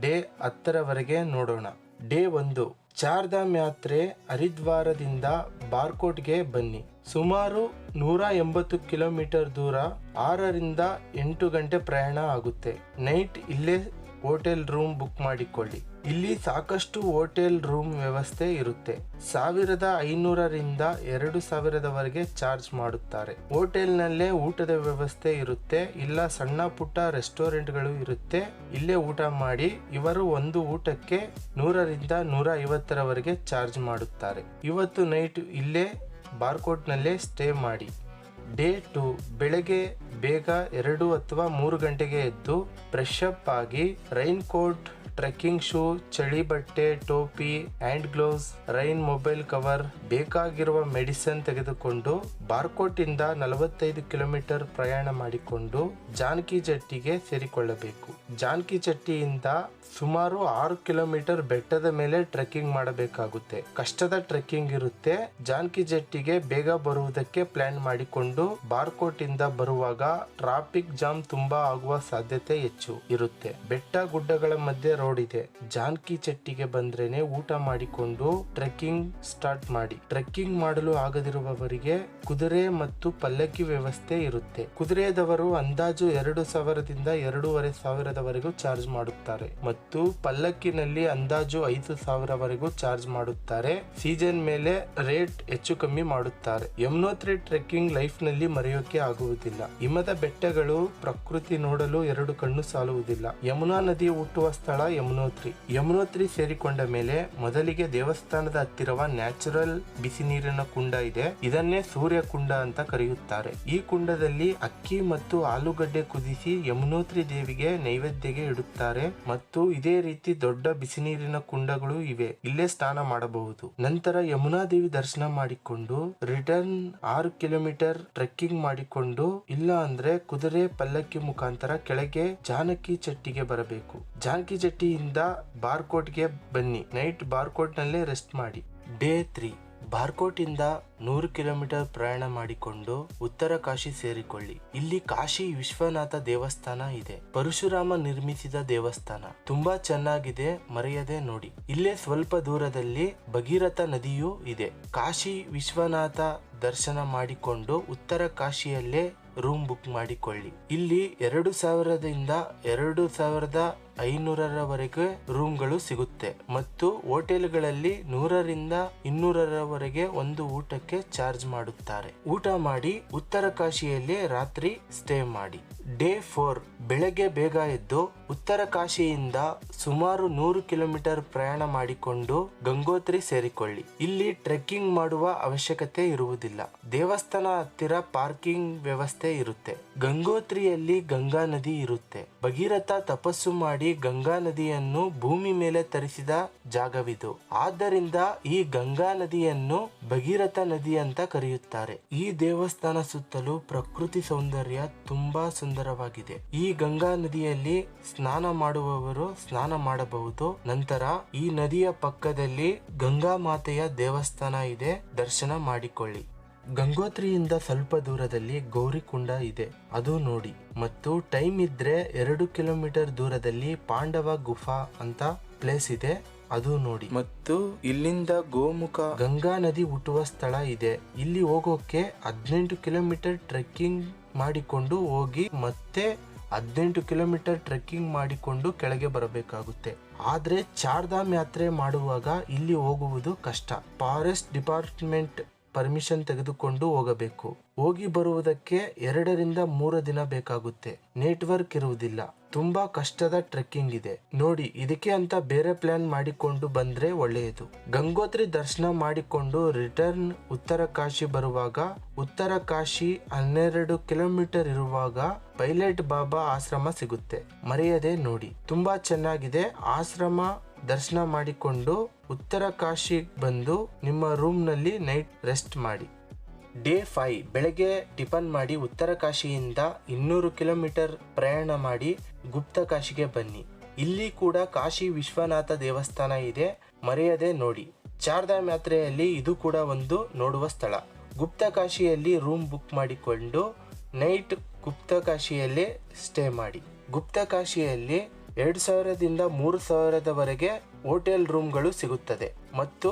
ಡೇ 10 ನೋಡೋಣ. ಡೇ 1 ಚಾರ್ಧಾಮ್ ಯಾತ್ರೆ ಹರಿದ್ವಾರದಿಂದ ಬಾರ್ಕೋಟ್ಗೆ ಬನ್ನಿ. ಸುಮಾರು 180 ಕಿಲೋಮೀಟರ್ ದೂರ, 6 ರಿಂದ 8 ಗಂಟೆ ಪ್ರಯಾಣ ಆಗುತ್ತೆ. ನೈಟ್ ಇಲ್ಲೇ ಹೋಟೆಲ್ ರೂಮ್ ಬುಕ್ ಮಾಡಿಕೊಳ್ಳಿ. ಇಲ್ಲಿ ಸಾಕಷ್ಟು ಹೋಟೆಲ್ ರೂಮ್ ವ್ಯವಸ್ಥೆ ಇರುತ್ತೆ. 1,500 ರಿಂದ 2,000 ಚಾರ್ಜ್ ಮಾಡುತ್ತಾರೆ. ಹೋಟೆಲ್ ನಲ್ಲೇ ಊಟದ ವ್ಯವಸ್ಥೆ ಇರುತ್ತೆ, ಇಲ್ಲ ಸಣ್ಣ ಪುಟ್ಟ ರೆಸ್ಟೋರೆಂಟ್ ಗಳು ಇರುತ್ತೆ, ಇಲ್ಲೇ ಊಟ ಮಾಡಿ. ಇವರು ಒಂದು ಊಟಕ್ಕೆ 100 ರಿಂದ 150 ಚಾರ್ಜ್ ಮಾಡುತ್ತಾರೆ. ಇವತ್ತು ನೈಟ್ ಇಲ್ಲೇ ಬಾರ್ಕೋಟ್ ನಲ್ಲೇ ಸ್ಟೇ ಮಾಡಿ. ಡೇ 2 ಬೆಳಗ್ಗೆ ಬೇಗ 2 ಅಥವಾ 3 ಗಂಟೆಗೆ ಎದ್ದು ಫ್ರೆಶ್ ಅಪ್ ಆಗಿ ರೈನ್ ಕೋಟ್, ಟ್ರೆಕ್ಕಿಂಗ್ ಶೂ, ಚಳಿ ಬಟ್ಟೆ, ಟೋಪಿ, hand gloves, rain mobile cover, ಬೇಕಾಗಿರುವ ಮೆಡಿಸಿನ್ ತೆಗೆದುಕೊಂಡು ಬಾರ್ಕೋಟ್ ಇಂದ 45 ಕಿಲೋಮೀಟರ್ ಪ್ರಯಾಣ ಮಾಡಿಕೊಂಡು ಜಾನಕಿ ಜಟ್ಟಿಗೆ ಸೇರಿಕೊಳ್ಳಬೇಕು. ಜಾನಕಿ ಜಟ್ಟಿಯಿಂದ ಸುಮಾರು 6 ಕಿಲೋಮೀಟರ್ ಬೆಟ್ಟದ ಮೇಲೆ ಟ್ರೆಕ್ಕಿಂಗ್ ಮಾಡಬೇಕಾಗುತ್ತೆ. ಕಷ್ಟದ ಟ್ರೆಕ್ಕಿಂಗ್ ಇರುತ್ತೆ. ಜಾನಕಿ ಜಟ್ಟಿಗೆ ಬೇಗ ಬರುವುದಕ್ಕೆ ಪ್ಲಾನ್ ಮಾಡಿಕೊಂಡು ಬಾರ್ಕೋಟ್ ಇಂದ ಬರುವಾಗ ಟ್ರಾಫಿಕ್ ಜಾಮ್ ತುಂಬಾ ಆಗುವ ಸಾಧ್ಯತೆ ಹೆಚ್ಚು ಇರುತ್ತೆ. ಬೆಟ್ಟ ಗುಡ್ಡಗಳ ಮಧ್ಯೆ ರೋಡ್ ಇದೆ. ಜಾನಕಿ ಜಟ್ಟಿಗೆ ಬಂದ್ರೇನೆ ಊಟ ಮಾಡಿಕೊಂಡು ಟ್ರೆಕ್ಕಿಂಗ್ ಸ್ಟಾರ್ಟ್ ಮಾಡಿ. ಟ್ರೆಕ್ಕಿಂಗ್ ಮಾಡಲು ಆಗದಿರುವವರಿಗೆ ಕುದುರೆ ಮತ್ತು ಪಲ್ಲಕ್ಕಿ ವ್ಯವಸ್ಥೆ ಇರುತ್ತೆ. ಕುದುರೆದವರು ಅಂದಾಜು 2,000 ದಿಂದ 2,500 ಚಾರ್ಜ್ ಮಾಡುತ್ತಾರೆ ಮತ್ತು ಪಲ್ಲಕ್ಕಿನಲ್ಲಿ ಅಂದಾಜು 5,000 ಚಾರ್ಜ್ ಮಾಡುತ್ತಾರೆ. ಸೀಸನ್ ಮೇಲೆ ರೇಟ್ ಹೆಚ್ಚು ಕಮ್ಮಿ ಮಾಡುತ್ತಾರೆ. ಯಮುನೋತ್ರಿ ಟ್ರೆಕ್ಕಿಂಗ್ ಲೈಫ್ ನಲ್ಲಿ ಮರೆಯೋಕೆ ಆಗುವುದಿಲ್ಲ. ಹಿಮದ ಬೆಟ್ಟಗಳು, ಪ್ರಕೃತಿ ನೋಡಲು 2 ಕಣ್ಣು ಸಾಲುವುದಿಲ್ಲ. ಯಮುನಾ ನದಿ ಹುಟ್ಟುವ ಸ್ಥಳ ಯಮುನೋತ್ರಿ ಸೇರಿಕೊಂಡ ಮೇಲೆ ಮೊದಲಿಗೆ ದೇವಸ್ಥಾನದ ಹತ್ತಿರವ ನ್ಯಾಚುರಲ್ ಬಿಸಿ ನೀರಿನ ಕುಂಡ ಇದೆ. ಇದನ್ನೇ ಸೂರ್ಯ ಕುಂಡ ಅಂತ ಕರೆಯುತ್ತಾರೆ. ಈ ಕುಂಡದಲ್ಲಿ ಅಕ್ಕಿ ಮತ್ತು ಆಲೂಗಡ್ಡೆ ಕುದಿಸಿ ಯಮುನೋತ್ರಿ ದೇವಿಗೆ ನೈವೇದ್ಯಗೆ ಇಡುತ್ತಾರೆ ಮತ್ತು ಇದೇ ರೀತಿ ದೊಡ್ಡ ಬಿಸಿ ನೀರಿನ ಕುಂಡಗಳು ಇವೆ. ಇಲ್ಲೇ ಸ್ನಾನ ಮಾಡಬಹುದು. ನಂತರ ಯಮುನಾ ದೇವಿ ದರ್ಶನ ಮಾಡಿಕೊಂಡು ರಿಟರ್ನ್ 6 ಕಿಲೋಮೀಟರ್ ಟ್ರೆಕ್ಕಿಂಗ್ ಮಾಡಿಕೊಂಡು, ಇಲ್ಲ ಅಂದ್ರೆ ಕುದುರೆ ಪಲ್ಲಕ್ಕಿ ಮುಖಾಂತರ ಕೆಳಗೆ ಜಾನಕಿ ಜಟ್ಟಿಗೆ ಬರಬೇಕು. ಜಾನಕಿ ಜಟ್ಟಿಯಿಂದ ಬಾರ್ಕೋಟ್ಗೆ ಬನ್ನಿ. ನೈಟ್ ಬಾರ್ಕೋಟ್ ನಲ್ಲೇ ರೆಸ್ಟ್ ಮಾಡಿ. ಡೇ 3 ಬಾರ್ಕೋಟ್ ಇಂದ 100 ಕಿಲೋಮೀಟರ್ ಪ್ರಯಾಣ ಮಾಡಿಕೊಂಡು ಉತ್ತರ ಕಾಶಿ ಸೇರಿಕೊಳ್ಳಿ. ಇಲ್ಲಿ ಕಾಶಿ ವಿಶ್ವನಾಥ ದೇವಸ್ಥಾನ ಇದೆ. ಪರಶುರಾಮ ನಿರ್ಮಿಸಿದ ದೇವಸ್ಥಾನ ತುಂಬಾ ಚೆನ್ನಾಗಿದೆ, ಮರೆಯದೆ ನೋಡಿ. ಇಲ್ಲೇ ಸ್ವಲ್ಪ ದೂರದಲ್ಲಿ ಭಗೀರಥ ನದಿಯೂ ಇದೆ. ಕಾಶಿ ವಿಶ್ವನಾಥ ದರ್ಶನ ಮಾಡಿಕೊಂಡು ಉತ್ತರ ಕಾಶಿಯಲ್ಲೇ ರೂಮ್ ಬುಕ್ ಮಾಡಿಕೊಳ್ಳಿ. ಇಲ್ಲಿ 2,000 ದಿಂದ 2,500 ರೂಮ್ಗಳು ಸಿಗುತ್ತೆ ಮತ್ತು ಹೋಟೆಲ್ಗಳಲ್ಲಿ 100 ರಿಂದ 200 ಒಂದು ಊಟಕ್ಕೆ ಚಾರ್ಜ್ ಮಾಡುತ್ತಾರೆ. ಊಟ ಮಾಡಿ ಉತ್ತರ ಕಾಶಿಯಲ್ಲಿ ರಾತ್ರಿ ಸ್ಟೇ ಮಾಡಿ. ಡೇ 4 ಬೆಳಗ್ಗೆ ಬೇಗ ಎದ್ದು ಉತ್ತರ ಕಾಶಿಯಿಂದ ಸುಮಾರು 100 ಕಿಲೋಮೀಟರ್ ಪ್ರಯಾಣ ಮಾಡಿಕೊಂಡು ಗಂಗೋತ್ರಿ ಸೇರಿಕೊಳ್ಳಿ. ಇಲ್ಲಿ ಟ್ರೆಕ್ಕಿಂಗ್ ಮಾಡುವ ಅವಶ್ಯಕತೆ ಇರುವುದಿಲ್ಲ. ದೇವಸ್ಥಾನ ಹತ್ತಿರ ಪಾರ್ಕಿಂಗ್ ವ್ಯವಸ್ಥೆ ಇರುತ್ತೆ. ಗಂಗೋತ್ರಿಯಲ್ಲಿ ಗಂಗಾ ನದಿ ಇರುತ್ತೆ. ಭಗೀರಥ ತಪಸ್ಸು ಮಾಡಿ ಗಂಗಾ ನದಿಯನ್ನು ಭೂಮಿ ಮೇಲೆ ತರಿಸಿದ ಜಾಗವಿದು. ಆದ್ದರಿಂದ ಈ ಗಂಗಾ ನದಿಯನ್ನು ಭಗೀರಥ ನದಿ ಅಂತ ಕರೆಯುತ್ತಾರೆ. ಈ ದೇವಸ್ಥಾನ ಸುತ್ತಲೂ ಪ್ರಕೃತಿ ಸೌಂದರ್ಯ ತುಂಬಾ ಸುಂದರವಾಗಿದೆ. ಈ ಗಂಗಾ ನದಿಯಲ್ಲಿ ಸ್ನಾನ ಮಾಡುವವರು ಸ್ನಾನ ಮಾಡಬಹುದು. ನಂತರ ಈ ನದಿಯ ಪಕ್ಕದಲ್ಲಿ ಗಂಗಾ ಮಾತೆಯ ದೇವಸ್ಥಾನ ಇದೆ, ದರ್ಶನ ಮಾಡಿಕೊಳ್ಳಿ. ಗಂಗೋತ್ರಿಯಿಂದ ಸ್ವಲ್ಪ ದೂರದಲ್ಲಿ ಗೌರಿಕುಂಡ ಇದೆ, ಅದು ನೋಡಿ. ಮತ್ತು ಟೈಮ್ ಇದ್ರೆ 2 ಕಿಲೋಮೀಟರ್ ದೂರದಲ್ಲಿ ಪಾಂಡವ ಗುಫಾ ಅಂತ ಪ್ಲೇಸ್ ಇದೆ, ಅದು ನೋಡಿ. ಮತ್ತು ಇಲ್ಲಿಂದ ಗೋಮುಖ ಗಂಗಾ ನದಿ ಹುಟ್ಟುವ ಸ್ಥಳ ಇದೆ. ಇಲ್ಲಿ ಹೋಗೋಕೆ 18 ಕಿಲೋಮೀಟರ್ ಟ್ರೆಕ್ಕಿಂಗ್ ಮಾಡಿಕೊಂಡು ಹೋಗಿ ಮತ್ತೆ 18 ಕಿಲೋಮೀಟರ್ ಟ್ರೆಕ್ಕಿಂಗ್ ಮಾಡಿಕೊಂಡು ಕೆಳಗೆ ಬರಬೇಕಾಗುತ್ತೆ. ಆದ್ರೆ ಚಾರ್ಧಾಮ್ ಯಾತ್ರೆ ಮಾಡುವಾಗ ಇಲ್ಲಿ ಹೋಗುವುದು ಕಷ್ಟ. ಫಾರೆಸ್ಟ್ ಡಿಪಾರ್ಟ್ಮೆಂಟ್ ಪರ್ಮಿಷನ್ ತೆಗೆದುಕೊಂಡು ಹೋಗಬೇಕು. ಹೋಗಿ ಬರುವುದಕ್ಕೆ 2 ರಿಂದ 3 ದಿನ ಬೇಕಾಗುತ್ತೆ. ನೆಟ್ವರ್ಕ್ ಇರುವುದಿಲ್ಲ. ತುಂಬಾ ಕಷ್ಟದ ಟ್ರೆಕ್ಕಿಂಗ್ ಇದೆ ನೋಡಿ. ಇದಕ್ಕೆ ಅಂತ ಬೇರೆ ಪ್ಲಾನ್ ಮಾಡಿಕೊಂಡು ಬಂದ್ರೆ ಒಳ್ಳೆಯದು. ಗಂಗೋತ್ರಿ ದರ್ಶನ ಮಾಡಿಕೊಂಡು ರಿಟರ್ನ್ ಉತ್ತರ ಕಾಶಿ ಬರುವಾಗ, ಉತ್ತರ ಕಾಶಿ 12 ಕಿಲೋಮೀಟರ್ ಇರುವಾಗ ಪೈಲಟ್ ಬಾಬಾ ಆಶ್ರಮ ಸಿಗುತ್ತೆ. ಮರೆಯದೆ ನೋಡಿ, ತುಂಬಾ ಚೆನ್ನಾಗಿದೆ. ಆಶ್ರಮ ದರ್ಶನ ಮಾಡಿಕೊಂಡು ಉತ್ತರ ಕಾಶಿ ಬಂದು ನಿಮ್ಮ ರೂಮ್ ನಲ್ಲಿ ನೈಟ್ ರೆಸ್ಟ್ ಮಾಡಿ. ಡೇ 5 ಬೆಳಗ್ಗೆ ಟಿಫನ್ ಮಾಡಿ ಉತ್ತರ ಕಾಶಿಯಿಂದ 200 ಕಿಲೋಮೀಟರ್ ಪ್ರಯಾಣ ಮಾಡಿ ಗುಪ್ತ ಕಾಶಿಗೆ ಬನ್ನಿ. ಇಲ್ಲಿ ಕೂಡ ಕಾಶಿ ವಿಶ್ವನಾಥ ದೇವಸ್ಥಾನ ಇದೆ, ಮರೆಯದೆ ನೋಡಿ. ಚಾರ್ಧಾಮ್ ಯಾತ್ರೆಯಲ್ಲಿ ಇದು ಕೂಡ ಒಂದು ನೋಡುವ ಸ್ಥಳ. ಗುಪ್ತ ಕಾಶಿಯಲ್ಲಿ ರೂಮ್ ಬುಕ್ ಮಾಡಿಕೊಂಡು ನೈಟ್ ಗುಪ್ತ ಕಾಶಿಯಲ್ಲೇ ಸ್ಟೇ ಮಾಡಿ. ಗುಪ್ತ ಕಾಶಿಯಲ್ಲಿ 2000ದಿಂದ 3000ವರೆಗೆ ಹೋಟೆಲ್ ರೂಮ್ಗಳು ಸಿಗುತ್ತದೆ ಮತ್ತು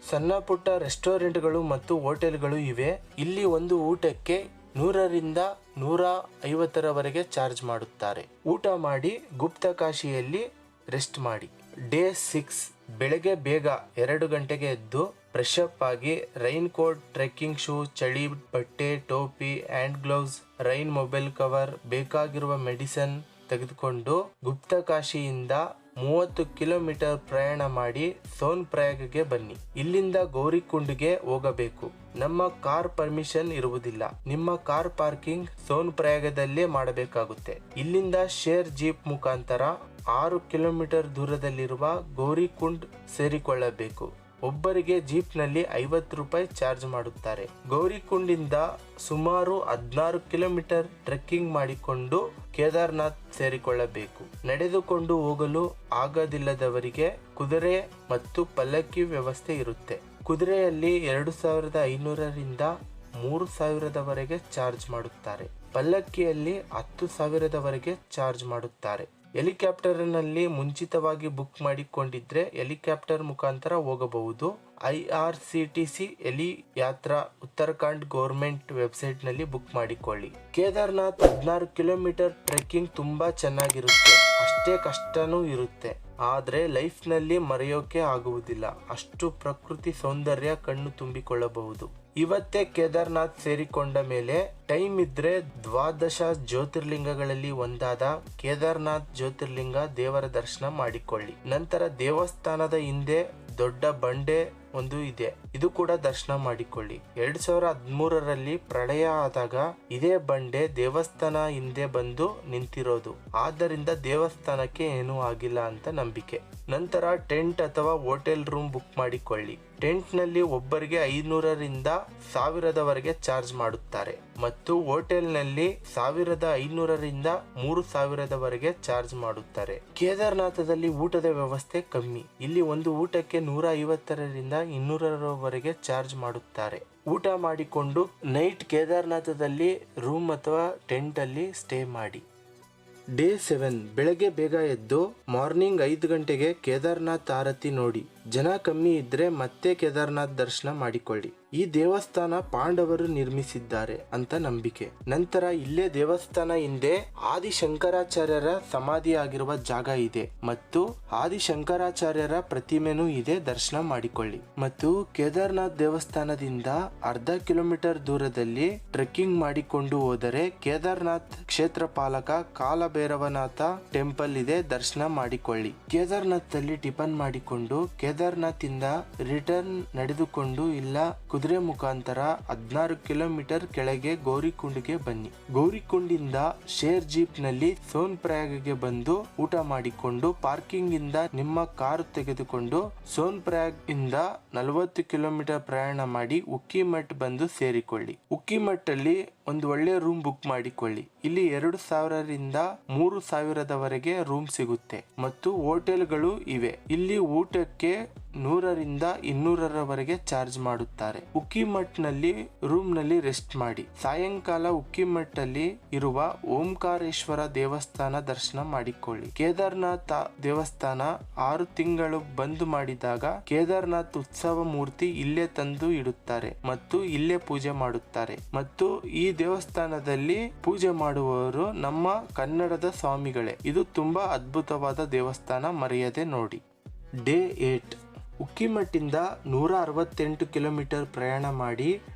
ಸಣ್ಣ ಪುಟ್ಟ ರೆಸ್ಟೋರೆಂಟ್ಗಳು ಮತ್ತು ಹೋಟೆಲ್ಗಳು ಇವೆ. ಇಲ್ಲಿ ಒಂದು ಊಟಕ್ಕೆ 100ರಿಂದ 150ರವರೆಗೆ ಚಾರ್ಜ್ ಮಾಡುತ್ತಾರೆ. ಊಟ ಮಾಡಿ ಗುಪ್ತ ಕಾಶಿಯಲ್ಲಿ ರೆಸ್ಟ್ ಮಾಡಿ. ಡೇ 6 ಬೆಳಗ್ಗೆ ಬೇಗ 2 ಗಂಟೆಗೆ ಎದ್ದು ಫ್ರೆಶ್ ಅಪ್ ಆಗಿ ರೈನ್ ಕೋಟ್, ಟ್ರೆಕ್ಕಿಂಗ್ ಶೂ, ಚಳಿ ಬಟ್ಟೆ, ಟೋಪಿ, hand gloves, rain mobile cover, ಬೇಕಾಗಿರುವ ಮೆಡಿಸಿನ್ ತೆಗೆದುಕೊಂಡು ಗುಪ್ತ ಕಾಶಿಯಿಂದ 30 ಕಿಲೋಮೀಟರ್ ಪ್ರಯಾಣ ಮಾಡಿ ಸೋನ್ ಪ್ರಯಾಗ್ಗೆ ಬನ್ನಿ. ಇಲ್ಲಿಂದ ಗೌರಿಕುಂಡ್ಗೆ ಹೋಗಬೇಕು. ನಮ್ಮ ಕಾರ್ ಪರ್ಮಿಷನ್ ಇರುವುದಿಲ್ಲ. ನಿಮ್ಮ ಕಾರ್ ಪಾರ್ಕಿಂಗ್ ಸೋನ್ ಪ್ರಯಾಗದಲ್ಲೇ ಮಾಡಬೇಕಾಗುತ್ತೆ. ಇಲ್ಲಿಂದ ಶೇರ್ ಜೀಪ್ ಮುಖಾಂತರ 6 ಕಿಲೋಮೀಟರ್ ದೂರದಲ್ಲಿರುವ ಗೌರಿಕುಂಡ್ ಸೇರಿಕೊಳ್ಳಬೇಕು. ಒಬ್ಬರಿಗೆ ಜೀಪ್ ನಲ್ಲಿ 50 ರೂಪಾಯಿ ಚಾರ್ಜ್ ಮಾಡುತ್ತಾರೆ. ಗೌರಿಕುಂಡಿಂದ ಸುಮಾರು 16 ಕಿಲೋಮೀಟರ್ ಟ್ರೆಕ್ಕಿಂಗ್ ಮಾಡಿಕೊಂಡು ಕೇದಾರ್ನಾಥ್ ಸೇರಿಕೊಳ್ಳಬೇಕು. ನಡೆದುಕೊಂಡು ಹೋಗಲು ಆಗದಿಲ್ಲದವರಿಗೆ ಕುದುರೆ ಮತ್ತು ಪಲ್ಲಕ್ಕಿ ವ್ಯವಸ್ಥೆ ಇರುತ್ತೆ. ಕುದುರೆಯಲ್ಲಿ 2500ರಿಂದ 3000ವರೆಗೆ ಚಾರ್ಜ್ ಮಾಡುತ್ತಾರೆ. ಪಲ್ಲಕ್ಕಿಯಲ್ಲಿ 10,000ವರೆಗೆ ಚಾರ್ಜ್ ಮಾಡುತ್ತಾರೆ. ಹೆಲಿಕಾಪ್ಟರ್ನಲ್ಲಿ ಮುಂಚಿತವಾಗಿ ಬುಕ್ ಮಾಡಿಕೊಂಡಿದ್ರೆ ಹೆಲಿಕಾಪ್ಟರ್ ಮುಖಾಂತರ ಹೋಗಬಹುದು. IRCTC ಹೆಲಿ ಯಾತ್ರಾ ಉತ್ತರಾಖಂಡ್ ಗೌರ್ಮೆಂಟ್ ವೆಬ್ಸೈಟ್ ನಲ್ಲಿ ಬುಕ್ ಮಾಡಿಕೊಳ್ಳಿ. ಕೇದಾರ್ನಾಥ್ 16 ಕಿಲೋಮೀಟರ್ ಟ್ರೆಕ್ಕಿಂಗ್ ತುಂಬಾ ಚೆನ್ನಾಗಿರುತ್ತೆ. ಅಷ್ಟೇ ಕಷ್ಟನೂ ಇರುತ್ತೆ, ಆದ್ರೆ ಲೈಫ್ ನಲ್ಲಿ ಮರೆಯೋಕೆ ಆಗುವುದಿಲ್ಲ. ಅಷ್ಟು ಪ್ರಕೃತಿ ಸೌಂದರ್ಯ ಕಣ್ಣು ತುಂಬಿಕೊಳ್ಳಬಹುದು. ಇವತ್ತೇ ಕೇದಾರ್ನಾಥ್ ಸೇರಿಕೊಂಡ ಮೇಲೆ ಟೈಮ್ ಇದ್ರೆ 12 ಜ್ಯೋತಿರ್ಲಿಂಗಗಳಲ್ಲಿ ಒಂದಾದ ಕೇದಾರ್ನಾಥ್ ಜ್ಯೋತಿರ್ಲಿಂಗ ದೇವರ ದರ್ಶನ ಮಾಡಿಕೊಳ್ಳಿ. ನಂತರ ದೇವಸ್ಥಾನದ ಹಿಂದೆ ದೊಡ್ಡ ಬಂಡೆ ಒಂದು ಇದೆ, ಇದು ಕೂಡ ದರ್ಶನ ಮಾಡಿಕೊಳ್ಳಿ. 2013ರಲ್ಲಿ ಪ್ರಳಯ ಆದಾಗ ಇದೇ ಬಂಡೆ ದೇವಸ್ಥಾನ ಹಿಂದೆ ಬಂದು ನಿಂತಿರೋದು. ಆದ್ದರಿಂದ ದೇವಸ್ಥಾನಕ್ಕೆ ಏನೂ ಆಗಿಲ್ಲ ಅಂತ ನಂಬಿಕೆ. ನಂತರ ಟೆಂಟ್ ಅಥವಾ ಹೋಟೆಲ್ ರೂಮ್ ಬುಕ್ ಮಾಡಿಕೊಳ್ಳಿ. ಟೆಂಟ್ ನಲ್ಲಿ ಒಬ್ಬರಿಗೆ 500ರಿಂದ 1000ವರೆಗೆ ಚಾರ್ಜ್ ಮಾಡುತ್ತಾರೆ ಮತ್ತು ಹೋಟೆಲ್ ನಲ್ಲಿ 1500ರಿಂದ 3000ವರೆಗೆ ಚಾರ್ಜ್ ಮಾಡುತ್ತಾರೆ. ಕೇದಾರ್ನಾಥದಲ್ಲಿ ಊಟದ ವ್ಯವಸ್ಥೆ ಕಮ್ಮಿ. ಇಲ್ಲಿ ಒಂದು ಊಟಕ್ಕೆ 150ರಿಂದ 200ರವರೆಗೆ ಚಾರ್ಜ್ ಮಾಡುತ್ತಾರೆ. ಊಟ ಮಾಡಿಕೊಂಡು ನೈಟ್ ಕೇದಾರ್ನಾಥದಲ್ಲಿ ರೂಮ್ ಅಥವಾ ಟೆಂಟ್ ಅಲ್ಲಿ ಸ್ಟೇ ಮಾಡಿ. ಡೇ 7 ಬೆಳಗ್ಗೆ ಬೇಗ ಎದ್ದು ಮಾರ್ನಿಂಗ್ 5 ಗಂಟೆಗೆ ಕೇದಾರ್ನಾಥ್ ಆರತಿ ನೋಡಿ. ಜನ ಕಮ್ಮಿ ಇದ್ರೆ ಮತ್ತೆ ಕೇದಾರ್ನಾಥ್ ದರ್ಶನ ಮಾಡಿಕೊಳ್ಳಿ. ಈ ದೇವಸ್ಥಾನ ಪಾಂಡವರು ನಿರ್ಮಿಸಿದ್ದಾರೆ ಅಂತ ನಂಬಿಕೆ. ನಂತರ ಇಲ್ಲೇ ದೇವಸ್ಥಾನ ಹಿಂದೆ ಆದಿಶಂಕರಾಚಾರ್ಯರ ಸಮಾಧಿ ಆಗಿರುವ ಜಾಗ ಇದೆ ಮತ್ತು ಆದಿಶಂಕರಾಚಾರ್ಯರ ಪ್ರತಿಮೆನೂ ಇದೆ, ದರ್ಶನ ಮಾಡಿಕೊಳ್ಳಿ. ಮತ್ತು ಕೇದಾರ್ನಾಥ್ ದೇವಸ್ಥಾನದಿಂದ ಅರ್ಧ ಕಿಲೋಮೀಟರ್ ದೂರದಲ್ಲಿ ಟ್ರೆಕ್ಕಿಂಗ್ ಮಾಡಿಕೊಂಡು ಹೋದರೆ ಕೇದಾರ್ನಾಥ್ ಕ್ಷೇತ್ರ ಪಾಲಕ ಕಾಲಭೈರವನಾಥ ಟೆಂಪಲ್ ಇದೆ, ದರ್ಶನ ಮಾಡಿಕೊಳ್ಳಿ. ಕೇದಾರ್ನಾಥ್ ಅಲ್ಲಿ ಟಿಫನ್ ಮಾಡಿಕೊಂಡು ಕೇದಾರ್ನಾಥ್ ಇಂದ ರಿಟರ್ನ್ ನಡೆದುಕೊಂಡು ಇಲ್ಲ ಕುದುರೆ ಮುಖಾಂತರ 16 ಕಿಲೋಮೀಟರ್ ಕೆಳಗೆ ಗೌರಿಕುಂಡ್ಗೆ ಬನ್ನಿ. ಗೌರಿಕುಂಡಿಂದ ಶೇರ್ ಜೀಪ್ ನಲ್ಲಿ ಸೋನ್ ಪ್ರಯಾಗ್ಗೆ ಬಂದು ಊಟ ಮಾಡಿಕೊಂಡು ಪಾರ್ಕಿಂಗ್ ಇಂದ ನಿಮ್ಮ ಕಾರು ತೆಗೆದುಕೊಂಡು ಸೋನ್ ಪ್ರಯಾಗ್ ಇಂದ 40 ಕಿಲೋಮೀಟರ್ ಪ್ರಯಾಣ ಮಾಡಿ ಉಕ್ಕಿಮಠ್ ಬಂದು ಸೇರಿಕೊಳ್ಳಿ. ಉಕ್ಕಿಮಠ್ ಅಲ್ಲಿ ಒಂದು ಒಳ್ಳೆ ರೂಮ್ ಬುಕ್ ಮಾಡಿಕೊಳ್ಳಿ. ಇಲ್ಲಿ 2000ರಿಂದ 3000ವರೆಗೆ ರೂಮ್ ಸಿಗುತ್ತೆ ಮತ್ತು ಹೋಟೆಲ್ಗಳು ಇವೆ. ಇಲ್ಲಿ ಊಟಕ್ಕೆ 100ರಿಂದ 200ರವರೆಗೆ ಚಾರ್ಜ್ ಮಾಡುತ್ತಾರೆ. ಉಕ್ಕಿಮಠ್ ನಲ್ಲಿ ರೂಮ್ ನಲ್ಲಿ ರೆಸ್ಟ್ ಮಾಡಿ ಸಾಯಂಕಾಲ ಉಕ್ಕಿಮಠ್ ಅಲ್ಲಿ ಇರುವ ಓಂಕಾರೇಶ್ವರ ದೇವಸ್ಥಾನ ದರ್ಶನ ಮಾಡಿಕೊಳ್ಳಿ. ಕೇದಾರ್ನಾಥ್ ದೇವಸ್ಥಾನ 6 ತಿಂಗಳು ಬಂದ್ ಮಾಡಿದಾಗ ಕೇದಾರ್ನಾಥ್ ಉತ್ಸವ ಮೂರ್ತಿ ಇಲ್ಲೇ ತಂದು ಇಡುತ್ತಾರೆ ಮತ್ತು ಇಲ್ಲೇ ಪೂಜೆ ಮಾಡುತ್ತಾರೆ. ಮತ್ತು ಈ ದೇವಸ್ಥಾನದಲ್ಲಿ ಪೂಜೆ ಮಾಡುವವರು ನಮ್ಮ ಕನ್ನಡದ ಸ್ವಾಮಿಗಳೇ. ಇದು ತುಂಬಾ ಅದ್ಭುತವಾದ ದೇವಸ್ಥಾನ, ಮರೆಯದೆ ನೋಡಿ. ಡೇ 8 ಉಕ್ಕಿಮಠಿಂದ 168 ಕಿಲೋಮೀಟರ್ ಪ್ರಯಾಣ ಮಾಡಿ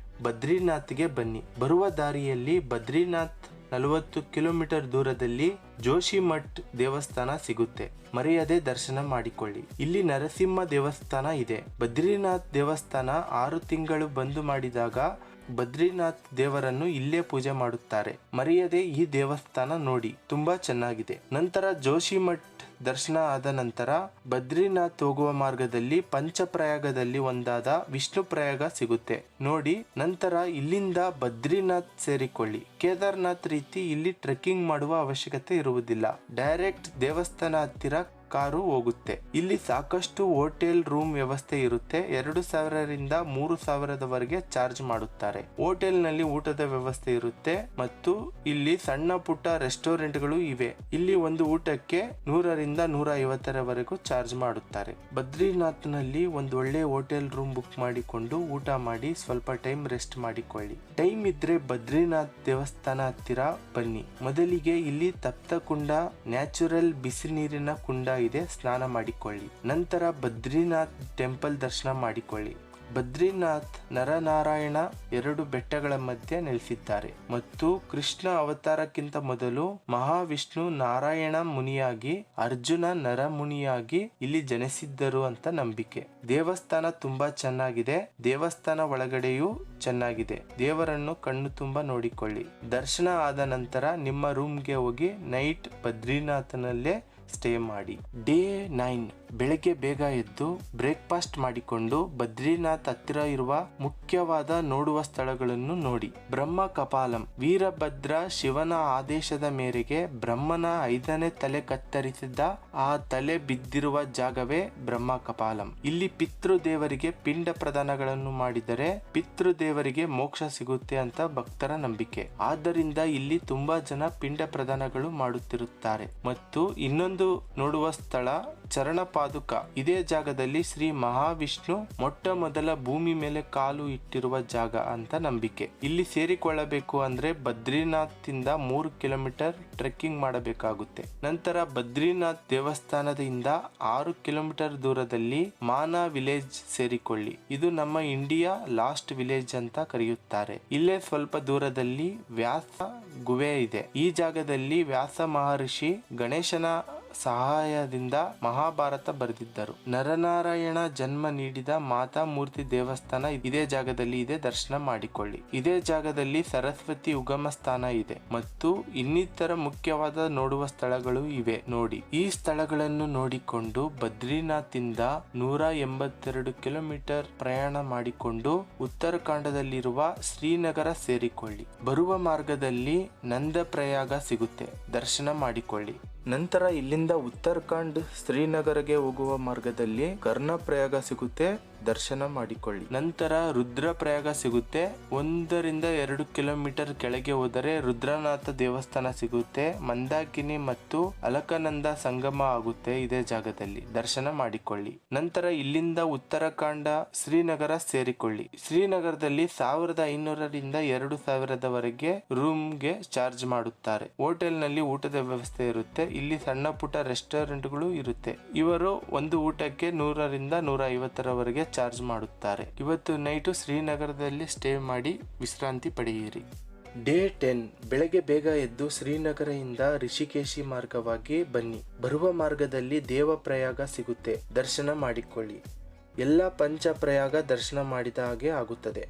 ಬದ್ರಿನಾಥ್ಗೆ ಬನ್ನಿ. ಬರುವ ದಾರಿಯಲ್ಲಿ ಬದ್ರಿನಾಥ್ 40 ಕಿಲೋಮೀಟರ್ ದೂರದಲ್ಲಿ ಜೋಶಿಮಠ್ ದೇವಸ್ಥಾನ ಸಿಗುತ್ತೆ. ಮರೆಯದೆ ದರ್ಶನ ಮಾಡಿಕೊಳ್ಳಿ. ಇಲ್ಲಿ ನರಸಿಂಹ ದೇವಸ್ಥಾನ ಇದೆ. ಬದ್ರಿನಾಥ್ ದೇವಸ್ಥಾನ 6 ತಿಂಗಳು ಬಂದ್ ಮಾಡಿದಾಗ ಬದ್ರಿನಾಥ್ ದೇವರನ್ನು ಇಲ್ಲೇ ಪೂಜೆ ಮಾಡುತ್ತಾರೆ. ಮರೆಯದೆ ಈ ದೇವಸ್ಥಾನ ನೋಡಿ, ತುಂಬಾ ಚೆನ್ನಾಗಿದೆ. ನಂತರ ಜೋಶಿಮಠ್ ದರ್ಶನ ಆದ ನಂತರ ಬದ್ರಿನಾಥ್ ಹೋಗುವ ಮಾರ್ಗದಲ್ಲಿ ಪಂಚಪ್ರಯಾಗದಲ್ಲಿ ಒಂದಾದ ವಿಷ್ಣು ಪ್ರಯಾಗ ಸಿಗುತ್ತೆ ನೋಡಿ. ನಂತರ ಇಲ್ಲಿಂದ ಬದ್ರಿನಾಥ್ ಸೇರಿಕೊಳ್ಳಿ. ಕೇದಾರ್ನಾಥ್ ರೀತಿ ಇಲ್ಲಿ ಟ್ರೆಕ್ಕಿಂಗ್ ಮಾಡುವ ಅವಶ್ಯಕತೆ ಇರುವುದಿಲ್ಲ. ಡೈರೆಕ್ಟ್ ದೇವಸ್ಥಾನ ಹತ್ತಿರ ಕಾರು ಹೋಗುತ್ತೆ. ಇಲ್ಲಿ ಸಾಕಷ್ಟು ಹೋಟೆಲ್ ರೂಮ್ ವ್ಯವಸ್ಥೆ ಇರುತ್ತೆ. 2000ರಿಂದ 3000ದವರೆಗೆ ಚಾರ್ಜ್ ಮಾಡುತ್ತಾರೆ. ಹೋಟೆಲ್ ನಲ್ಲಿ ಊಟದ ವ್ಯವಸ್ಥೆ ಇರುತ್ತೆ ಮತ್ತು ಇಲ್ಲಿ ಸಣ್ಣ ಪುಟ್ಟ ರೆಸ್ಟೋರೆಂಟ್ಗಳು ಇವೆ. ಇಲ್ಲಿ ಒಂದು ಊಟಕ್ಕೆ 100ರಿಂದ 150ರವರೆಗೂ ಚಾರ್ಜ್ ಮಾಡುತ್ತಾರೆ. ಬದ್ರಿನಾಥ್ ನಲ್ಲಿ ಒಂದು ಒಳ್ಳೆ ಹೋಟೆಲ್ ರೂಮ್ ಬುಕ್ ಮಾಡಿಕೊಂಡು ಊಟ ಮಾಡಿ ಸ್ವಲ್ಪ ಟೈಮ್ ರೆಸ್ಟ್ ಮಾಡಿಕೊಳ್ಳಿ. ಟೈಮ್ ಇದ್ರೆ ಬದ್ರಿನಾಥ್ ದೇವಸ್ಥಾನ ಹತ್ತಿರ ಬನ್ನಿ. ಮೊದಲಿಗೆ ಇಲ್ಲಿ ತಪ್ತ ಕುಂಡ, ನ್ಯಾಚುರಲ್ ಬಿಸಿ ನೀರಿನ ಕುಂಡ ಇದೆ, ಸ್ನಾನ ಮಾಡಿಕೊಳ್ಳಿ. ನಂತರ ಬದ್ರಿನಾಥ್ ಟೆಂಪಲ್ ದರ್ಶನ ಮಾಡಿಕೊಳ್ಳಿ. ಬದ್ರಿನಾಥ್ ನರನಾರಾಯಣ 2 ಬೆಟ್ಟಗಳ ಮಧ್ಯೆ ನೆಲೆಸಿದ್ದಾರೆ ಮತ್ತು ಕೃಷ್ಣ ಅವತಾರಕ್ಕಿಂತ ಮೊದಲು ಮಹಾವಿಷ್ಣು ನಾರಾಯಣ ಮುನಿಯಾಗಿ ಅರ್ಜುನ ನರಮುನಿಯಾಗಿ ಇಲ್ಲಿ ಜನಿಸಿದ್ದರು ಅಂತ ನಂಬಿಕೆ. ದೇವಸ್ಥಾನ ತುಂಬಾ ಚೆನ್ನಾಗಿದೆ. ದೇವಸ್ಥಾನ ಒಳಗಡೆಯೂ ಚೆನ್ನಾಗಿದೆ. ದೇವರನ್ನು ಕಣ್ಣು ತುಂಬ ನೋಡಿಕೊಳ್ಳಿ. ದರ್ಶನ ಆದ ನಂತರ ನಿಮ್ಮ ರೂಮ್ಗೆ ಹೋಗಿ ನೈಟ್ ಬದ್ರಿನಾಥ್ನಲ್ಲೇ ಸ್ಟೇ ಮಾಡಿ. ಡೇ 9 ಬೆಳಗ್ಗೆ ಬೇಗ ಎದ್ದು ಬ್ರೇಕ್ಫಾಸ್ಟ್ ಮಾಡಿಕೊಂಡು ಬದ್ರಿನಾಥ್ ಹತ್ತಿರ ಇರುವ ಮುಖ್ಯವಾದ ನೋಡುವ ಸ್ಥಳಗಳನ್ನು ನೋಡಿ. ಬ್ರಹ್ಮ ಕಪಾಲಂ, ವೀರಭದ್ರ ಶಿವನ ಆದೇಶದ ಮೇರೆಗೆ ಬ್ರಹ್ಮನ 5ನೇ ತಲೆ ಕತ್ತರಿಸಿದ್ದ ಆ ತಲೆ ಬಿದ್ದಿರುವ ಜಾಗವೇ ಬ್ರಹ್ಮ ಕಪಾಲಂ. ಇಲ್ಲಿ ಪಿತೃದೇವರಿಗೆ ಪಿಂಡ ಪ್ರದಾನಗಳನ್ನು ಮಾಡಿದರೆ ಪಿತೃದೇವರಿಗೆ ಮೋಕ್ಷ ಸಿಗುತ್ತೆ ಅಂತ ಭಕ್ತರ ನಂಬಿಕೆ. ಆದ್ದರಿಂದ ಇಲ್ಲಿ ತುಂಬಾ ಜನ ಪಿಂಡ ಪ್ರದಾನಗಳು ಮಾಡುತ್ತಿರುತ್ತಾರೆ. ಮತ್ತು ಇನ್ನೊಂದು ನೋಡುವ ಸ್ಥಳ ಚರಣ ಪಾದುಕ. ಇದೇ ಜಾಗದಲ್ಲಿ ಶ್ರೀ ಮಹಾವಿಷ್ಣು ಮೊಟ್ಟ ಮೊದಲ ಭೂಮಿ ಮೇಲೆ ಕಾಲು ಇಟ್ಟಿರುವ ಜಾಗ ಅಂತ ನಂಬಿಕೆ. ಇಲ್ಲಿ ಸೇರಿಕೊಳ್ಳಬೇಕು ಅಂದ್ರೆ ಬದ್ರಿನಾಥ್ ಇಂದ 3 ಕಿಲೋಮೀಟರ್ ಟ್ರೆಕ್ಕಿಂಗ್ ಮಾಡಬೇಕಾಗುತ್ತೆ. ನಂತರ ಬದ್ರಿನಾಥ್ ದೇವಸ್ಥಾನದಿಂದ 6 ಕಿಲೋಮೀಟರ್ ದೂರದಲ್ಲಿ ಮಾನಾ ವಿಲೇಜ್ ಸೇರಿಕೊಳ್ಳಿ. ಇದು ನಮ್ಮ ಇಂಡಿಯಾ ಲಾಸ್ಟ್ ವಿಲೇಜ್ ಅಂತ ಕರೆಯುತ್ತಾರೆ. ಇಲ್ಲೇ ಸ್ವಲ್ಪ ದೂರದಲ್ಲಿ ವ್ಯಾಸ ಗುಹೆ ಇದೆ. ಈ ಜಾಗದಲ್ಲಿ ವ್ಯಾಸ ಮಹರ್ಷಿ ಗಣೇಶನ ಸಹಾಯದಿಂದ ಮಹಾಭಾರತ ಬರೆದಿದ್ದರು. ನರನಾರಾಯಣ ಜನ್ಮ ನೀಡಿದ ಮಾತಾ ಮೂರ್ತಿ ದೇವಸ್ಥಾನ ಇದೇ ಜಾಗದಲ್ಲಿ ಇದೆ, ದರ್ಶನ ಮಾಡಿಕೊಳ್ಳಿ. ಇದೇ ಜಾಗದಲ್ಲಿ ಸರಸ್ವತಿ ಉಗಮ ಸ್ಥಾನ ಇದೆ ಮತ್ತು ಇನ್ನಿತರ ಮುಖ್ಯವಾದ ನೋಡುವ ಸ್ಥಳಗಳು ಇವೆ ನೋಡಿ. ಈ ಸ್ಥಳಗಳನ್ನು ನೋಡಿಕೊಂಡು ಬದ್ರಿನಾಥ್ ಇಂದ 182 ಕಿಲೋಮೀಟರ್ ಪ್ರಯಾಣ ಮಾಡಿಕೊಂಡು ಉತ್ತರಾಖಂಡದಲ್ಲಿರುವ ಶ್ರೀನಗರ ಸೇರಿಕೊಳ್ಳಿ. ಬರುವ ಮಾರ್ಗದಲ್ಲಿ ನಂದಪ್ರಯಾಗ ಸಿಗುತ್ತೆ, ದರ್ಶನ ಮಾಡಿಕೊಳ್ಳಿ. ನಂತರ ಇಲ್ಲಿಂದ ಉತ್ತರಾಖಂಡ್ ಶ್ರೀನಗರಗೆ ಹೋಗುವ ಮಾರ್ಗದಲ್ಲಿ ಕರ್ಣಪ್ರಯಾಗ ಸಿಗುತ್ತೆ, ದರ್ಶನ ಮಾಡಿಕೊಳ್ಳಿ. ನಂತರ ರುದ್ರಪ್ರಯಾಗ ಸಿಗುತ್ತೆ. 1ರಿಂದ 2 ಕಿಲೋಮೀಟರ್ ಕೆಳಗೆ ಹೋದರೆ ರುದ್ರನಾಥ ದೇವಸ್ಥಾನ ಸಿಗುತ್ತೆ. ಮಂದಾಕಿನಿ ಮತ್ತು ಅಲಕನಂದ ಸಂಗಮ ಆಗುತ್ತೆ ಇದೇ ಜಾಗದಲ್ಲಿ, ದರ್ಶನ ಮಾಡಿಕೊಳ್ಳಿ. ನಂತರ ಇಲ್ಲಿಂದ ಉತ್ತರಾಖಂಡ ಶ್ರೀನಗರ ಸೇರಿಕೊಳ್ಳಿ. ಶ್ರೀನಗರದಲ್ಲಿ 1500ರಿಂದ 2000ದವರೆಗೆ ರೂಮ್ಗೆ ಚಾರ್ಜ್ ಮಾಡುತ್ತಾರೆ. ಹೋಟೆಲ್ ನಲ್ಲಿ ಊಟದ ವ್ಯವಸ್ಥೆ ಇರುತ್ತೆ. ಇಲ್ಲಿ ಸಣ್ಣ ಪುಟ್ಟ ರೆಸ್ಟೋರೆಂಟ್ಗಳು ಇರುತ್ತೆ. ಇವರು ಒಂದು ಊಟಕ್ಕೆ 100ರಿಂದ 150ರವರೆಗೆ ಚಾರ್ಜ್ ಮಾಡುತ್ತಾರೆ. ಇವತ್ತು ನೈಟು ಶ್ರೀನಗರದಲ್ಲಿ ಸ್ಟೇ ಮಾಡಿ ವಿಶ್ರಾಂತಿ ಪಡೆಯಿರಿ. ಡೇ 10 ಬೆಳಗ್ಗೆ ಬೇಗ ಎದ್ದು ಶ್ರೀನಗರದಿಂದ ರಿಷಿಕೇಶಿ ಮಾರ್ಗವಾಗಿ ಬನ್ನಿ. ಬರುವ ಮಾರ್ಗದಲ್ಲಿ ದೇವಪ್ರಯಾಗ ಸಿಗುತ್ತೆ, ದರ್ಶನ ಮಾಡಿಕೊಳ್ಳಿ. ಎಲ್ಲ ಪಂಚಪ್ರಯಾಗ ದರ್ಶನ ಮಾಡಿದ ಹಾಗೆ ಆಗುತ್ತದೆ.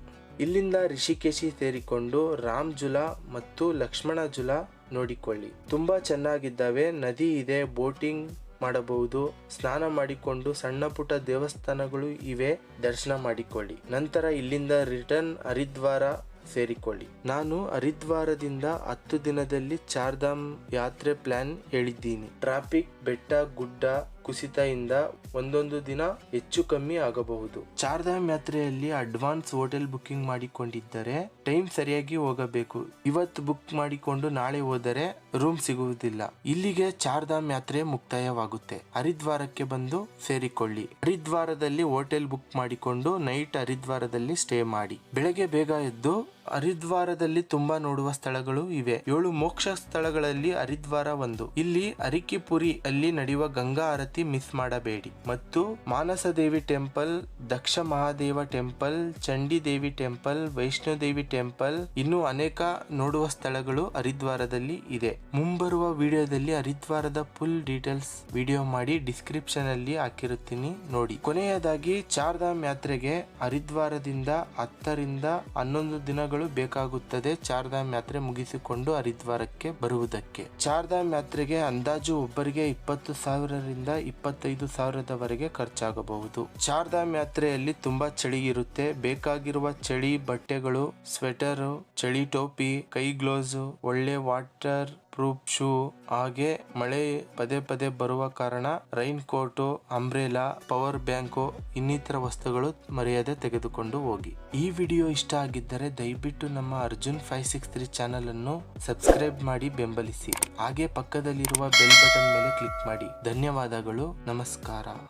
ಇಲ್ಲಿಂದ ರಿಷಿಕೇಶಿ ಸೇರಿಕೊಂಡು ರಾಮ್ ಜುಲಾ ಮತ್ತು ಲಕ್ಷ್ಮಣ ಜುಲಾ ನೋಡಿಕೊಳ್ಳಿ. ತುಂಬಾ ಚೆನ್ನಾಗಿದ್ದಾವೆ. ನದಿ ಇದೆ, ಬೋಟಿಂಗ್ ಮಾಡಬಹುದು. ಸ್ನಾನ ಮಾಡಿಕೊಂಡು ಸಣ್ಣ ಪುಟ್ಟ ದೇವಸ್ಥಾನಗಳು ಇವೆ, ದರ್ಶನ ಮಾಡಿಕೊಳ್ಳಿ. ನಂತರ ಇಲ್ಲಿಂದ ರಿಟರ್ನ್ ಹರಿದ್ವಾರ ಸೇರಿಕೊಳ್ಳಿ. ನಾನು ಹರಿದ್ವಾರದಿಂದ 10 ದಿನದಲ್ಲಿ ಚಾರ್ಧಾಮ್ ಯಾತ್ರೆ ಪ್ಲಾನ್ ಹೇಳಿದ್ದೀನಿ. ಟ್ರಾಫಿಕ್, ಬೆಟ್ಟ, ಗುಡ್ಡ ಕುಸಿತದಿಂದ ಒಂದೊಂದು ದಿನ ಹೆಚ್ಚು ಕಮ್ಮಿ ಆಗಬಹುದು. ಚಾರ್ಧಾಮ್ ಯಾತ್ರೆಯಲ್ಲಿ ಅಡ್ವಾನ್ಸ್ ಹೋಟೆಲ್ ಬುಕಿಂಗ್ ಮಾಡಿಕೊಂಡಿದ್ದರೆ ಟೈಮ್ ಸರಿಯಾಗಿ ಹೋಗಬೇಕು. ಇವತ್ತು ಬುಕ್ ಮಾಡಿಕೊಂಡು ನಾಳೆ ಹೋದರೆ ರೂಮ್ ಸಿಗುವುದಿಲ್ಲ. ಇಲ್ಲಿಗೆ ಚಾರ್ಧಾಮ್ ಯಾತ್ರೆ ಮುಕ್ತಾಯವಾಗುತ್ತೆ. ಹರಿದ್ವಾರಕ್ಕೆ ಬಂದು ಸೇರಿಕೊಳ್ಳಿ. ಹರಿದ್ವಾರದಲ್ಲಿ ಹೋಟೆಲ್ ಬುಕ್ ಮಾಡಿಕೊಂಡು ನೈಟ್ ಹರಿದ್ವಾರದಲ್ಲಿ ಸ್ಟೇ ಮಾಡಿ. ಬೆಳಗ್ಗೆ ಬೇಗ ಎದ್ದು ಹರಿದ್ವಾರದಲ್ಲಿ ತುಂಬಾ ನೋಡುವ ಸ್ಥಳಗಳು ಇವೆ. 7 ಮೋಕ್ಷ ಸ್ಥಳಗಳಲ್ಲಿ ಹರಿದ್ವಾರ ಒಂದು. ಇಲ್ಲಿ ಅರಿಕಿಪುರಿ ಅಲ್ಲಿ ನಡೆಯುವ ಗಂಗಾ ಆರತಿ ಮಿಸ್ ಮಾಡಬೇಡಿ. ಮತ್ತು ಮಾನಸ ದೇವಿ ಟೆಂಪಲ್, ದಕ್ಷ ಮಹಾದೇವ ಟೆಂಪಲ್, ಚಂಡಿ ದೇವಿ ಟೆಂಪಲ್, ವೈಷ್ಣೋದೇವಿ ಟೆಂಪಲ್, ಇನ್ನು ಅನೇಕ ನೋಡುವ ಸ್ಥಳಗಳು ಹರಿದ್ವಾರದಲ್ಲಿ ಇದೆ. ಮುಂಬರುವ ವಿಡಿಯೋದಲ್ಲಿ ಹರಿದ್ವಾರದ ಫುಲ್ ಡೀಟೇಲ್ಸ್ ವಿಡಿಯೋ ಮಾಡಿ ಡಿಸ್ಕ್ರಿಪ್ಷನ್ ಅಲ್ಲಿ ಹಾಕಿರುತ್ತೀನಿ, ನೋಡಿ. ಕೊನೆಯದಾಗಿ ಚಾರ್ಧಾಮ್ ಯಾತ್ರೆಗೆ ಹರಿದ್ವಾರದಿಂದ 10 ರಿಂದ 11 ದಿನಗಳು ಬೇಕಾಗುತ್ತದೆ. ಚಾರ್ಧಾಮ್ ಯಾತ್ರೆ ಮುಗಿಸಿಕೊಂಡು ಹರಿದ್ವಾರಕ್ಕೆ ಬರುವುದಕ್ಕೆ. ಚಾರ್ಧಾಮ್ ಯಾತ್ರೆಗೆ ಅಂದಾಜು ಒಬ್ಬರಿಗೆ 20,000 ರಿಂದ 25,000 ಖರ್ಚಾಗಬಹುದು. ಚಾರ್ಧಾಮ್ ಯಾತ್ರೆಯಲ್ಲಿ ತುಂಬಾ ಚಳಿ ಇರುತ್ತೆ. ಬೇಕಾಗಿರುವ ಚಳಿ ಬಟ್ಟೆಗಳು, ಸ್ವೆಟರ್, ಚಳಿ ಟೋಪಿ, ಕೈ ಗ್ಲೌಸ್, ಒಳ್ಳೆ ವಾಟರ್ ಪ್ರೂಫ್ ಶೂ, ಹಾಗೆ ಮಳೆ ಪದೇ ಪದೇ ಬರುವ ಕಾರಣ rain coat, umbrella, power bank ಇನ್ನಿತರ ವಸ್ತುಗಳು ಮರೆಯದೆ ತೆಗೆದುಕೊಂಡು ಹೋಗಿ. ಈ ವಿಡಿಯೋ ಇಷ್ಟ ಆಗಿದ್ದರೆ ದಯವಿಟ್ಟು ನಮ್ಮ ಅರ್ಜುನ್ 563 ಚಾನೆಲ್ ಅನ್ನು ಸಬ್ಸ್ಕ್ರೈಬ್ ಮಾಡಿ ಬೆಂಬಲಿಸಿ. ಹಾಗೆ ಪಕ್ಕದಲ್ಲಿರುವ ಬೆಲ್ ಬಟನ್ ಮೇಲೆ ಕ್ಲಿಕ್ ಮಾಡಿ. ಧನ್ಯವಾದಗಳು. ನಮಸ್ಕಾರ.